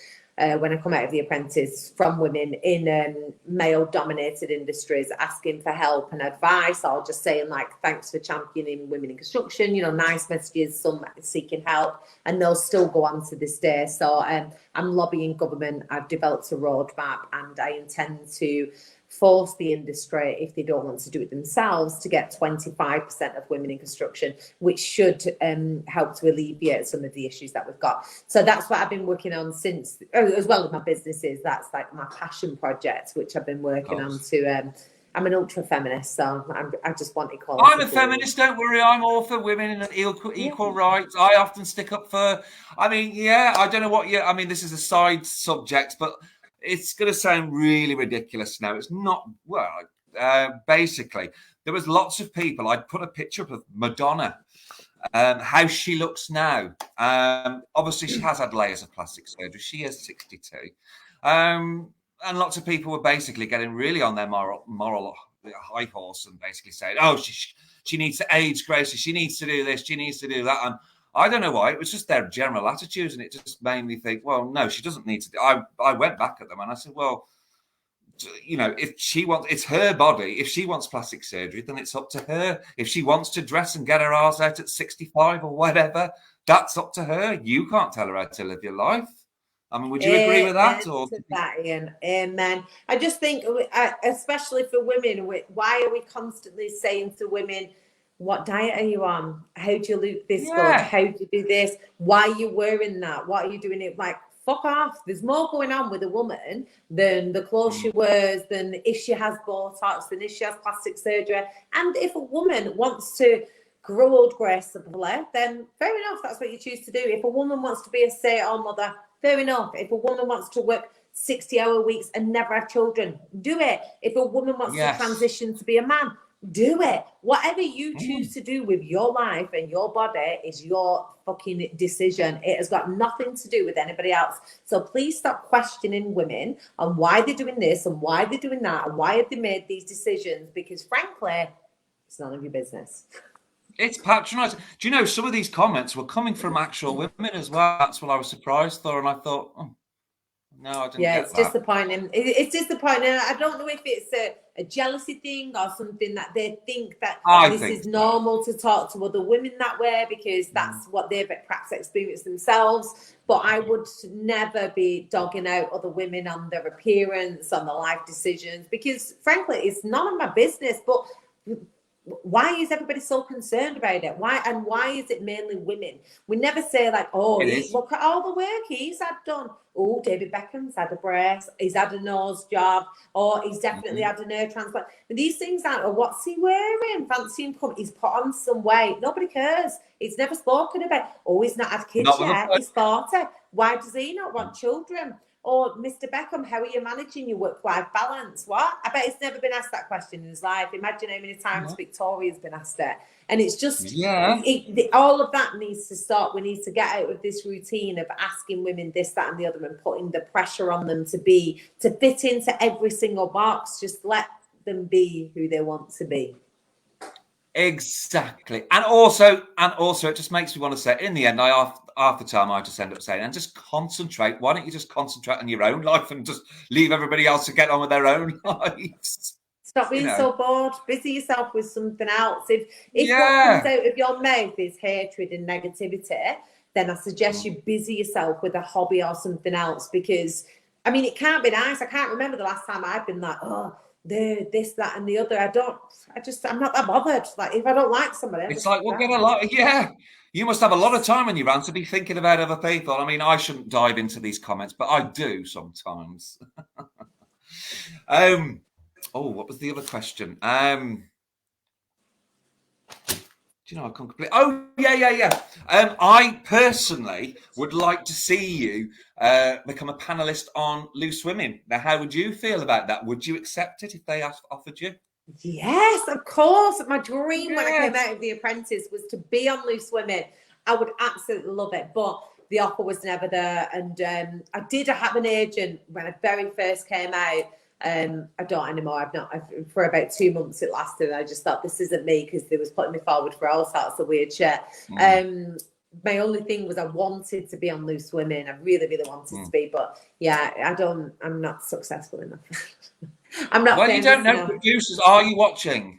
when I come out of The Apprentice from women in male-dominated industries asking for help and advice, or just saying like, thanks for championing women in construction, you know, nice messages, some seeking help, and they'll still go on to this day. So I'm lobbying government. I've developed a roadmap, and I intend to force the industry, if they don't want to do it themselves, to get 25% of women in construction, which should help to alleviate some of the issues that we've got. So that's what I've been working on since, as well as my businesses. That's like my passion project, which I've been working on to. I'm an ultra feminist, so I just want equality. I'm a feminist, don't worry. I'm all for women and equal rights. I often stick up for, I don't know what this is a side subject, but it's going to sound really ridiculous now. It's not, basically, there was lots of people. I'd put a picture up of Madonna, how she looks now. Obviously, she has had layers of plastic surgery. She is 62. And lots of people were basically getting really on their moral high horse and basically saying, she needs to age gracefully, she needs to do this, she needs to do that. And I don't know why, it was just their general attitudes, and it just made me think, well, no, she doesn't need to do. I went back at them and I said, well, you know, if she wants, it's her body. If she wants plastic surgery, then it's up to her. If she wants to dress and get her arse out at 65 or whatever, that's up to her. You can't tell her how to live your life. I mean, would you agree with that? Or to that, Ian. Amen. I just think, especially for women, why are we constantly saying to women, what diet are you on? How do you look this good? How do you do this? Why are you wearing that? What are you doing it like? Fuck off. There's more going on with a woman than the clothes she wears, than if she has Botox, than if she has plastic surgery. And if a woman wants to grow old gracefully, then fair enough, that's what you choose to do. If a woman wants to be a stay-at-home mother, fair enough. If a woman wants to work 60-hour weeks and never have children, do it. If a woman wants to transition to be a man, do it. Whatever you choose to do with your life and your body is your fucking decision. It has got nothing to do with anybody else. So please stop questioning women on why they're doing this and why they're doing that and why have they made these decisions, because frankly, it's none of your business. It's patronising. Do you know, some of these comments were coming from actual women as well. That's what I was surprised for, and I thought, oh, no, I didn't get it's that. disappointing. It's disappointing. I don't know if it's a jealousy thing or something that they think that this is normal to talk to other women that way because that's what they've perhaps experienced themselves. But I would never be dogging out other women on their appearance, on their life decisions, because frankly, it's none of my business. But why is everybody so concerned about it? Why is it mainly women? We never say like, oh, look at all the work he's had done. Oh, David Beckham's had a breast, he's had a nose job, or he's definitely had an ear transplant. And these things aren't, oh, what's he wearing? Fancy him come, he's put on some weight. Nobody cares. He's never spoken about, oh, he's not had kids yet, he's 40. Why does he not want children? Or Mr. Beckham, how are you managing your work-life balance? What? I bet he's never been asked that question in his life. Imagine how many times Victoria's been asked it. And it's just, all of that needs to stop. We need to get out of this routine of asking women this, that, and the other and putting the pressure on them to fit into every single box. Just let them be who they want to be. Exactly. And also it just makes me want to say, in the end, half the time I just end up saying, and just concentrate. Why don't you just concentrate on your own life and just leave everybody else to get on with their own lives? Stop being so bored. Busy yourself with something else. If what comes out of your mouth is hatred and negativity, then I suggest you busy yourself with a hobby or something else, because, I mean, it can't be nice. I can't remember the last time I've been like, oh, this, that, and the other. I'm not that bothered. Like, if I don't like somebody, it's like, we'll get a lot. You must have a lot of time on your hands to be thinking about other people. I mean, I shouldn't dive into these comments, but I do sometimes. What was the other question? Do you know, I can't complete. Oh, yeah. I personally would like to see you become a panelist on Loose Women. Now, how would you feel about that? Would you accept it if they offered you? Yes, of course. My dream when I came out of The Apprentice was to be on Loose Women. I would absolutely love it, but the offer was never there. And I did have an agent when I very first came out. I don't anymore. For about 2 months it lasted. I just thought, this isn't me, because they was putting me forward for all sorts of weird shit. My only thing was I wanted to be on Loose Women. I really, really wanted to be, but I'm not successful enough. I'm not. Well, you don't know producers. Are you watching?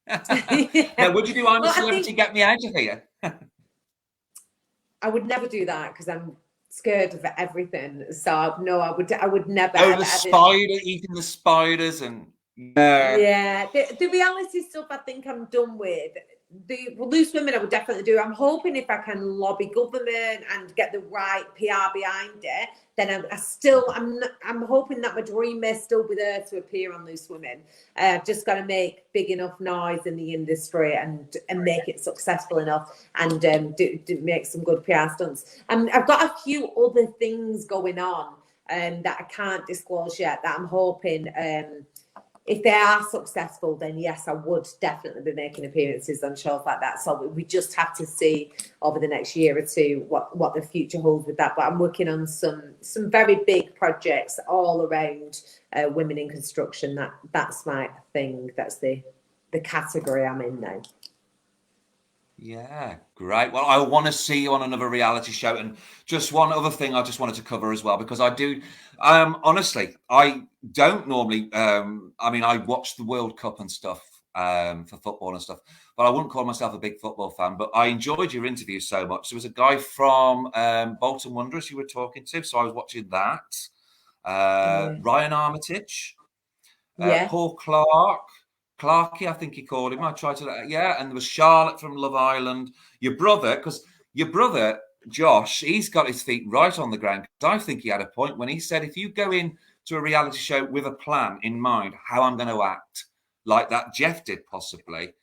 Now, would you do I'm a Celebrity, Get Me Out of Here? I would never do that because I'm scared of everything. So no, I would never. Oh, the spider eating the spiders and the reality stuff I think I'm done with. The Loose Women I would definitely do. I'm hoping if I can lobby government and get the right PR behind it, then I'm hoping that my dream may still be there to appear on Loose Women. I've just got to make big enough noise in the industry and make it successful enough, and do make some good PR stunts. I've got a few other things going on that I can't disclose yet, that I'm hoping if they are successful, then yes, I would definitely be making appearances on shows like that. So we just have to see over the next year or two what the future holds with that. But I'm working on some very big projects all around women in construction. That's my thing. That's the category I'm in now. Yeah, great. Well, I want to see you on another reality show. And just one other thing I just wanted to cover as well, because I do, honestly, I don't normally, I mean, I watch the World Cup and stuff for football and stuff, but I wouldn't call myself a big football fan. But I enjoyed your interview so much. There was a guy from Bolton Wanderers you were talking to, so I was watching that. Ryan Armitage, Yeah. Paul Clarkey, I think he called him. I tried to, yeah. And there was Charlotte from Love Island. Your brother, because your brother, Josh, he's got his feet right on the ground. I think he had a point when he said, if you go in to a reality show with a plan in mind, how I'm going to act, like that Jeff did possibly.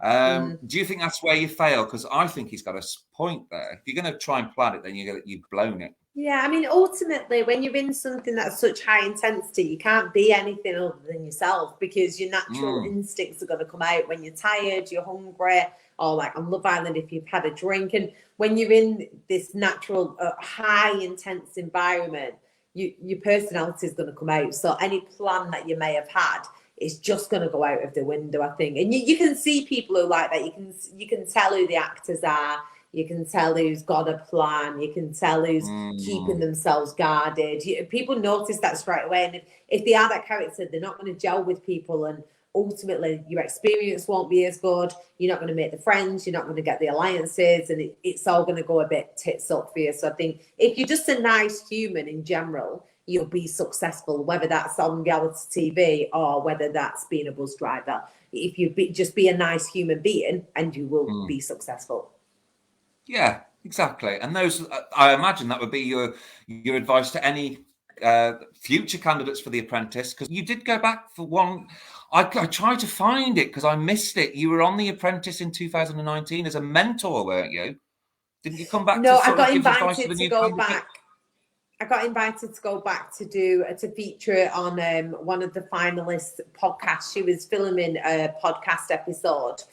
Do you think that's where you fail? Because I think he's got a point there. If you're going to try and plan it, then you've blown it. Yeah, I mean, ultimately, when you're in something that's such high intensity, you can't be anything other than yourself, because your natural instincts are going to come out when you're tired, you're hungry, or like on Love Island, if you've had a drink. And when you're in this natural, high intense environment, your personality is going to come out. So any plan that you may have had is just going to go out of the window, I think. And you can see people who like that. You can tell who the actors are. You can tell who's got a plan. You can tell who's keeping themselves guarded. People notice that straight away. And if they are that character, they're not going to gel with people. And ultimately, your experience won't be as good. You're not going to make the friends. You're not going to get the alliances. And it's all going to go a bit tits up for you. So I think if you're just a nice human in general, you'll be successful, whether that's on reality TV or whether that's being a bus driver. If you just be a nice human being, and you will be successful. Yeah, exactly. And those, I imagine that would be your advice to any future candidates for The Apprentice, because you did go back for one. I tried to find it because I missed it. You were on The Apprentice in 2019 as a mentor, weren't you? Didn't you come back? No, to I got give advice to invited the to new go candidate? back. I got invited to go back to feature it on one of the finalists' podcasts. She was filming a podcast episode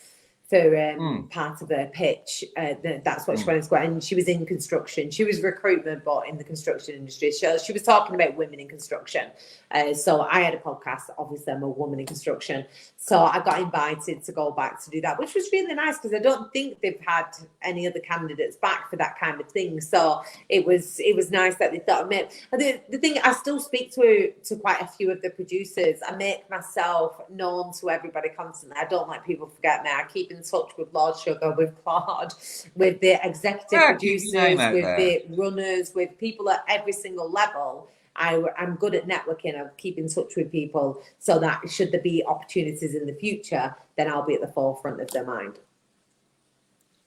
for part of her pitch. That's what she wanted to go. And she was in construction. She was recruitment, but in the construction industry. She was talking about women in construction. So I had a podcast. Obviously, I'm a woman in construction. So I got invited to go back to do that, which was really nice, because I don't think they've had any other candidates back for that kind of thing. So it was nice that they thought of me. The thing, I still speak to quite a few of the producers. I make myself known to everybody constantly. I don't let people forget me. I keep in touch with Lord Sugar, with Claude, with the executive producers, with the runners, with people at every single level. I'm good at networking. I keep in touch with people, so that should there be opportunities in the future, then I'll be at the forefront of their mind.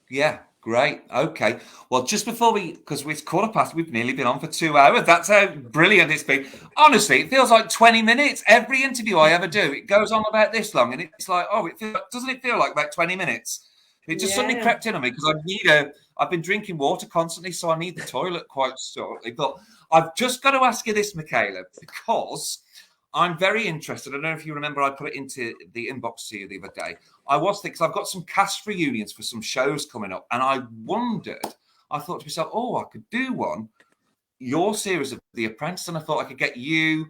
Yeah, great. Okay. Well, just before because it's 1:15, we've nearly been on for 2 hours. That's how brilliant it's been. Honestly, it feels like 20 minutes. Every interview I ever do, it goes on about this long, and it's like, doesn't it feel like about 20 minutes? It just suddenly crept in on me, because I've been drinking water constantly, so I need the toilet quite shortly. But I've just got to ask you this, Michaela, because I'm very interested. I don't know if you remember, I put it into the inbox to you the other day. I was thinking, because I've got some cast reunions for some shows coming up, and I thought to myself, I could do your series of The Apprentice, and I thought I could get you,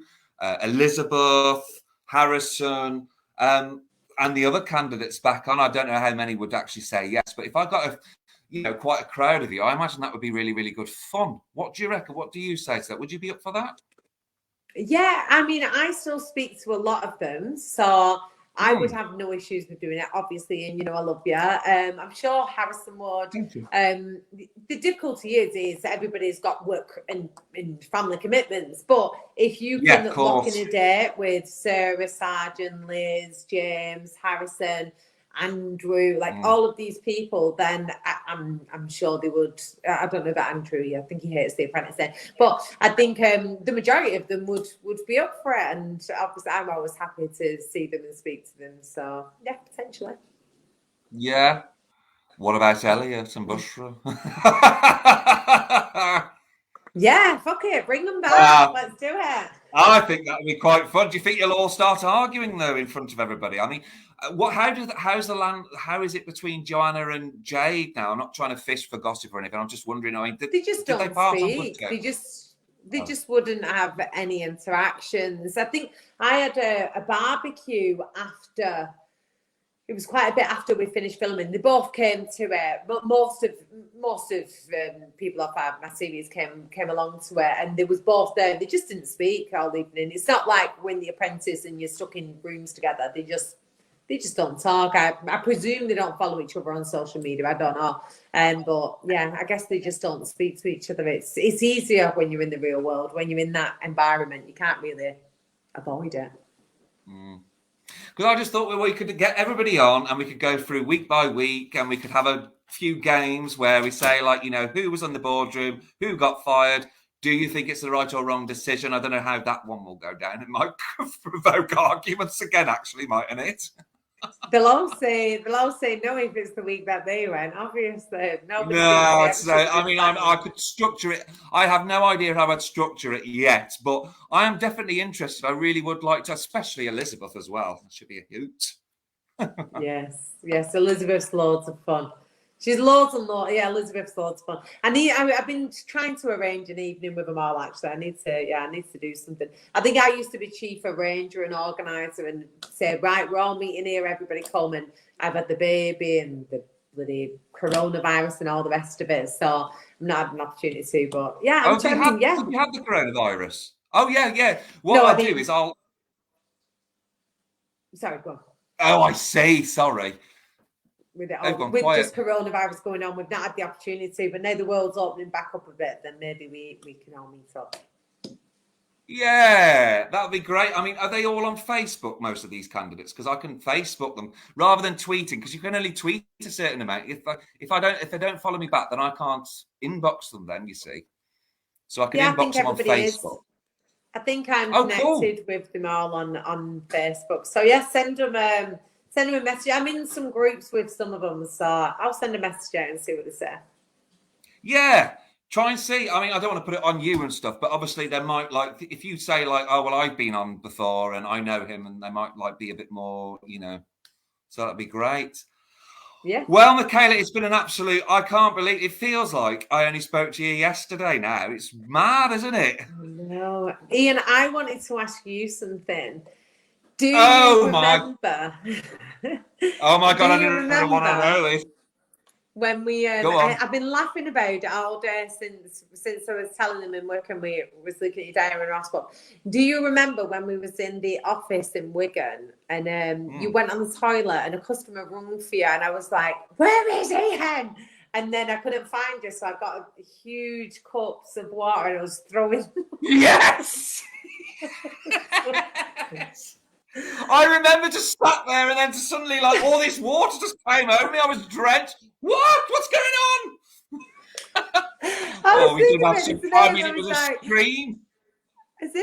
Elizabeth, Harrison, and the other candidates back on. I don't know how many would actually say yes, but if I got quite a crowd of you, I imagine that would be really, really good fun. What do you reckon? What do you say to that? Would you be up for that? Yeah, I mean, I still speak to a lot of them, so I would have no issues with doing it, obviously, and I love you. I'm sure Harrison would. Thank you. The difficulty is everybody's got work and family commitments, but if you can lock in a date with Sarah, Sargent, Liz, James, Harrison, Andrew, all of these people, then I'm sure they would. I don't know about Andrew. I think he hates The Apprentice then, but I think the majority of them would be up for it. And obviously, I'm always happy to see them and speak to them. So yeah, potentially. Yeah. What about Elliot and Bushra? Yeah, fuck it, bring them back. Let's do it. I think that would be quite fun. Do you think you'll all start arguing though in front of everybody? I mean, how is it between Joanna and Jade now? I'm not trying to fish for gossip or anything. I'm just wondering. I mean, they just don't speak. They just wouldn't have any interactions. I think I had a barbecue after it was quite a bit after we finished filming. They both came to it, but most of people off my series came along to it, and they was both there. They just didn't speak all evening. It's not like when The Apprentice and you're stuck in rooms together. They just don't talk. I presume they don't follow each other on social media. I don't know. But yeah, I guess they just don't speak to each other. It's easier when you're in the real world. When you're in that environment, you can't really avoid it. Because I just thought we could get everybody on and we could go through week by week and we could have a few games where we say, like, who was in the boardroom, who got fired. Do you think it's the right or wrong decision? I don't know how that one will go down. It might provoke arguments again, actually, mightn't it? They'll all say no if it's the week that they went. Obviously, nobody. No, I could structure it. I have no idea how I'd structure it yet, but I am definitely interested. I really would like to, especially Elizabeth as well. That should be a hoot. Yes, Elizabeth's loads of fun. She's loads and loads. Yeah, Elizabeth's loads of fun. I've been trying to arrange an evening with them all. Actually, I need to do something. I think I used to be chief arranger and organizer and say, right, we're all meeting here. Everybody come, and I've had the baby and the bloody coronavirus and all the rest of it. So I'm not having an opportunity to. But yeah, you had the coronavirus? Oh yeah. Sorry, go on. Oh, I see. Sorry. With just coronavirus going on, we've not had the opportunity, but now the world's opening back up a bit, then maybe we can all meet up. Yeah, that would be great. I mean, are they all on Facebook, most of these candidates? Because I can Facebook them rather than tweeting, because you can only tweet a certain amount. If they don't follow me back, then I can't inbox them then, you see. So I can inbox them on Facebook. I think I'm connected with them all on Facebook. So yeah, send them a message. I'm in some groups with some of them, so I'll send a message out and see what they say. Yeah, try and see. I mean, I don't want to put it on you and stuff, but obviously they might, like, if you say, like, oh, well, I've been on before and I know him, and they might, like, be a bit more, so that'd be great. Yeah. Well, Michaela, it's been an absolute, I can't believe, it feels like I only spoke to you yesterday now. It's mad, isn't it? No. Ian, I wanted to ask you something. Do you remember? Oh my God, I didn't want to know this. When we, I've been laughing about it all day since I was telling them in work and we was looking at your diary and Ross. But do you remember when we was in the office in Wigan and you went on the toilet and a customer rung for you and I was like, where is Ian? And then I couldn't find you, so I got huge cups of water and I was throwing. Yes. I remember just sat there and then suddenly, like, all this water just came over me. I was drenched. What's going on? We did have some time. I mean, it was a scream.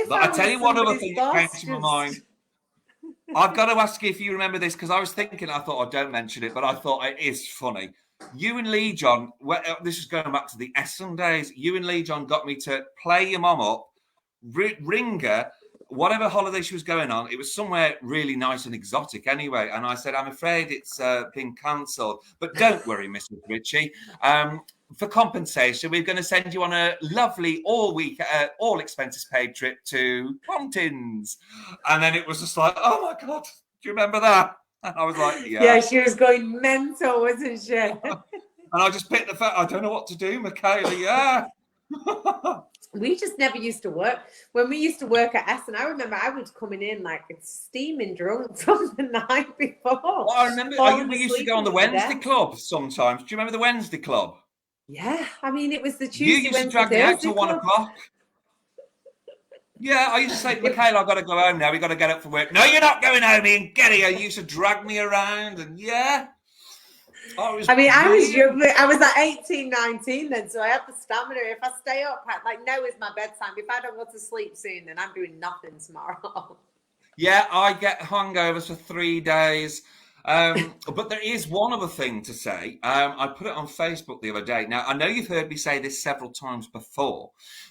But I tell you one other thing that came to my mind. I've got to ask you if you remember this, because I was thinking, I thought, oh, don't mention it, but I thought it is funny. You and Lee John, this is going back to the Essen days, you and Lee John got me to play your mum up, ring her, whatever holiday she was going on, it was somewhere really nice and exotic anyway. And I said, I'm afraid it's been cancelled. But don't worry, Mrs. Ritchie. For compensation, we're going to send you on a lovely all expenses paid trip to Bolton's. And then it was just like, oh my God, do you remember that? And I was like, yeah. Yeah, she was going mental, wasn't she? And I just picked the fact, I don't know what to do, Michaela, yeah. We just never used to work. When we used to work at Essen, I remember I was coming in like steaming drunk from the night before. Well, I remember we used to go on the Wednesday club sometimes. Do you remember the Wednesday club? Yeah, I mean, it was the Tuesday, you used to drag me out till 1 o'clock. Yeah, I used to say, Michaela, I've got to go home now. We've got to get up for work. No, you're not going home, Ian. Get here. You used to drag me around and yeah. I was young. I was like 18, 19 then, so I had the stamina. If I stay up, now is my bedtime. If I don't go to sleep soon, then I'm doing nothing tomorrow. Yeah, I get hungovers for 3 days. But there is one other thing to say. I put it on Facebook the other day. Now, I know you've heard me say this several times before,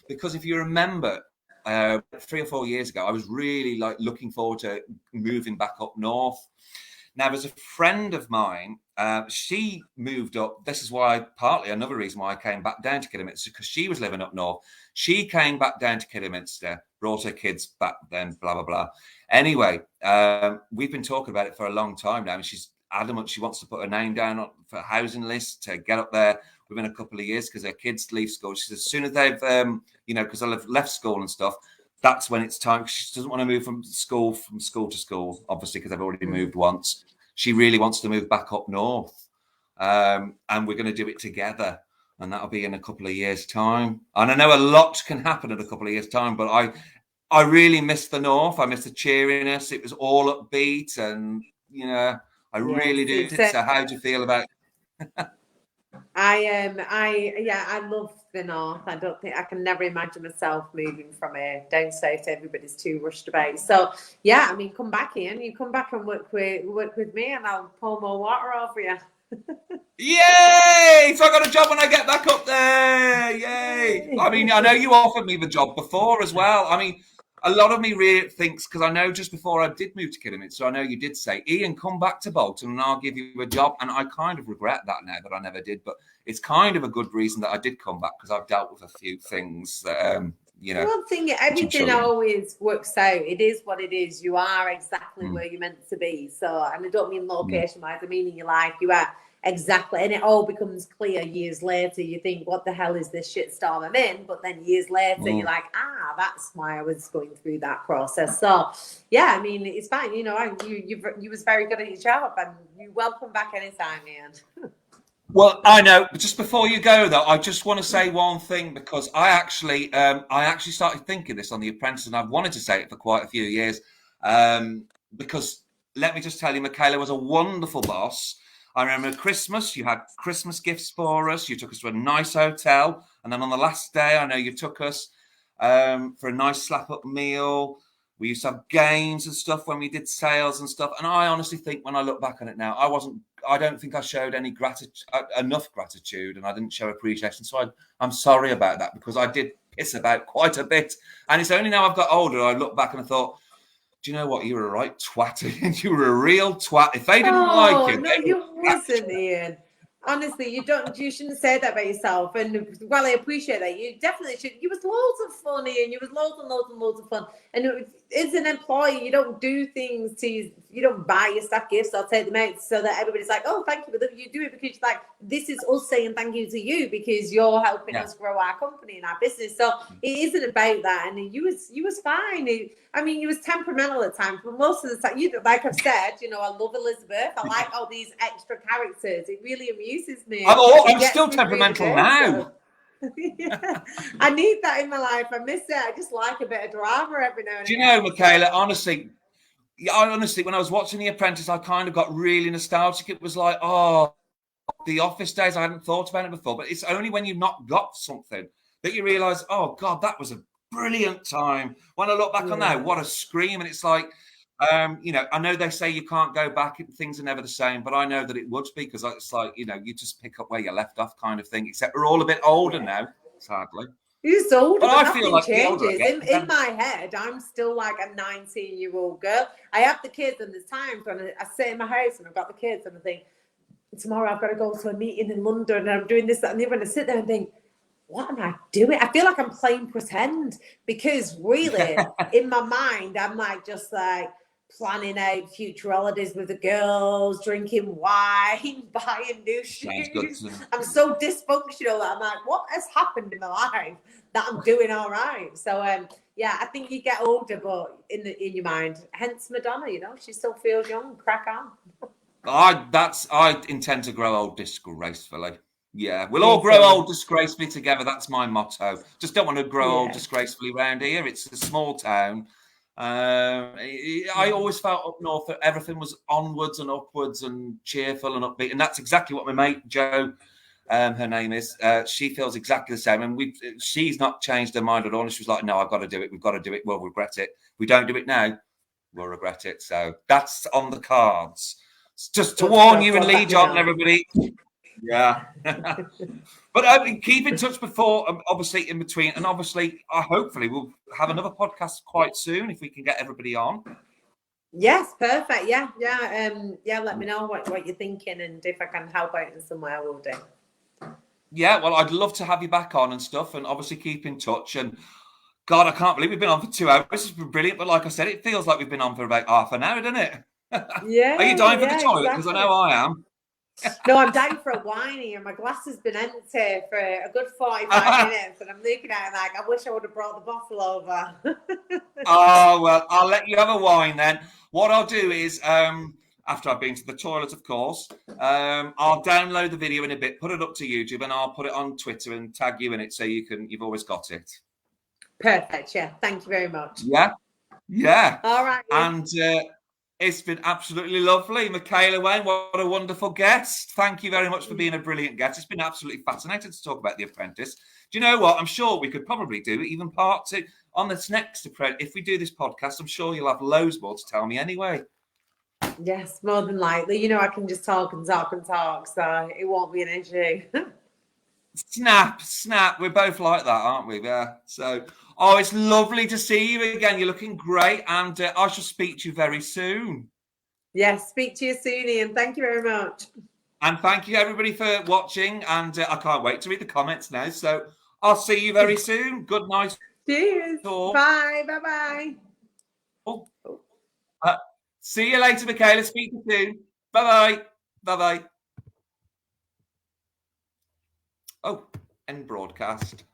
because if you remember, 3 or 4 years ago, I was really looking forward to moving back up north. Now, there's a friend of mine, she moved up. This is why, partly another reason why I came back down to Kidderminster, because she was living up north. She came back down to Kidderminster, brought her kids back then, blah, blah, blah. Anyway, we've been talking about it for a long time now, and she's adamant she wants to put her name down for a housing list to get up there within a couple of years because her kids leave school. She says as soon as they've, because they've left school and stuff, that's when it's time. She doesn't want to move from school to school, obviously, because they've already moved once. She really wants to move back up north. And we're going to do it together. And that'll be in a couple of years' time. And I know a lot can happen in a couple of years' time, but I really miss the north. I miss the cheeriness. It was all upbeat, and I really did. So how do you feel about it? I love the north. I don't think I can never imagine myself moving from here down south. Everybody's too rushed about. So yeah, I mean, come back in. You come back and work with me, and I'll pour more water over you. Yay! So I got a job when I get back up there. Yay! I mean, I know you offered me the job before as well. I mean, a lot of me really thinks, because I know just before I did move to Kidderminster, so I know you did say, Ian, come back to Bolton and I'll give you a job. And I kind of regret that now that I never did, but it's kind of a good reason that I did come back because I've dealt with a few things that, One thing, everything always works out. It is what it is. You are exactly where you're meant to be. So, and I don't mean location-wise, I mean in your life, you are exactly, and it all becomes clear years later. You think, what the hell is this shitstorm I'm in? But then years later, you're like, that's why I was going through that process. So, yeah, I mean, it's fine. You was very good at your job, and you're welcome back anytime, Ian. Well, I know. But just before you go, though, I just want to say one thing because I actually started thinking this on The Apprentice, and I've wanted to say it for quite a few years. Because let me just tell you, Michaela was a wonderful boss. I remember Christmas, you had Christmas gifts for us. You took us to a nice hotel. And then on the last day, I know you took us for a nice slap-up meal. We used to have games and stuff when we did sales and stuff. And I honestly think when I look back on it now, I don't think I showed enough gratitude, and I didn't show appreciation. So I'm sorry about that because I did piss about quite a bit. And it's only now I've got older, I look back and I thought, do you know what? You were a right twat. You were a real twat. If they didn't like you, no, you wasn't, Ian. Honestly, you shouldn't say that about yourself. And while I appreciate that, you definitely should. You was loads of fun, Ian. You was loads of fun. And as an employee, you don't do things you don't buy your staff gifts or take them out so that everybody's like, oh, thank you. But you do it because you're like, this is us saying thank you to you because you're helping us grow our company and our business. So it isn't about that. And you was fine. You was temperamental at times, but most of the time, like I've said, I love Elizabeth. I like all these extra characters. It really amuses me. I'm still temperamental really now. Yeah, I need that in my life. I miss it. I just like a bit of drama every now and again. Do you know, Michaela, honestly, when I was watching The Apprentice, I kind of got really nostalgic. It was like, the office days. I hadn't thought about it before, but it's only when you've not got something that you realise, oh, God, that was a brilliant time. When I look back on that, what a scream. And it's like, I know they say you can't go back, things are never the same, but I know that it would be because it's like, you just pick up where you left off kind of thing, except we're all a bit older now, sadly. You're so older, but I feel like changes. In my head, I'm still like a 19-year-old girl. I have the kids, and there's times when I sit in my house and I've got the kids and I think, tomorrow I've got to go to a meeting in London and I'm doing this, that, and the other, and I sit there and think, what am I doing? I feel like I'm playing pretend because really, in my mind, I'm like just like planning out future holidays with the girls, drinking wine, buying new shoes. I'm so dysfunctional that I'm like, what has happened in my life that I'm doing all right? So I think you get older, but in your mind, hence Madonna, she still feels young. Crack on. I intend to grow old disgracefully. Yeah, we'll all grow old disgracefully together. That's my motto. Just don't want to grow old disgracefully around here. It's a small town. I always felt up north that everything was onwards and upwards and cheerful and upbeat, and that's exactly what my mate Jo, her name is. She feels exactly the same, and she's not changed her mind at all. And she was like, "No, I've got to do it. We've got to do it. We'll regret it. If we don't do it now, we'll regret it." So that's on the cards. It's just to warn you and Lee John and everybody. Yeah. But keep in touch before, obviously in between, and obviously hopefully we'll have another podcast quite soon if we can get everybody on. Yes, perfect. Yeah. Let me know what you're thinking, and if I can help out in some way, I will do. Yeah, well, I'd love to have you back on and stuff, and obviously keep in touch. And God, I can't believe we've been on for 2 hours. This has been brilliant, but like I said, it feels like we've been on for about half an hour, doesn't it? Yeah. Are you dying for the toilet? Because I know I am. No, I'm dying for a wine here. My glass has been empty for a good 45 minutes, and I'm looking at it like, I wish I would have brought the bottle over. Oh, well, I'll let you have a wine then. What I'll do is, after I've been to the toilet, of course, I'll download the video in a bit, put it up to YouTube, and I'll put it on Twitter and tag you in it so you've always got it. Perfect. Yeah. Thank you very much. Yeah. Yeah. All right. And it's been absolutely lovely. Michaela Wain, what a wonderful guest. Thank you very much for being a brilliant guest. It's been absolutely fascinating to talk about The Apprentice. Do you know what? I'm sure we could probably do even part 2 on this next Apprentice. If we do this podcast, I'm sure you'll have loads more to tell me anyway. Yes, more than likely. You know, I can just talk and talk and talk, so it won't be an issue. Snap. We're both like that, aren't we? Yeah. So, it's lovely to see you again. You're looking great, and I shall speak to you very soon. Yes, speak to you soon, Ian. Thank you very much. And thank you, everybody, for watching. And I can't wait to read the comments now. So, I'll see you very soon. Good night. Cheers. Talk. Bye. Bye-bye. See you later, Michaela. Speak to you soon. Bye-bye. Bye-bye. Oh, end broadcast.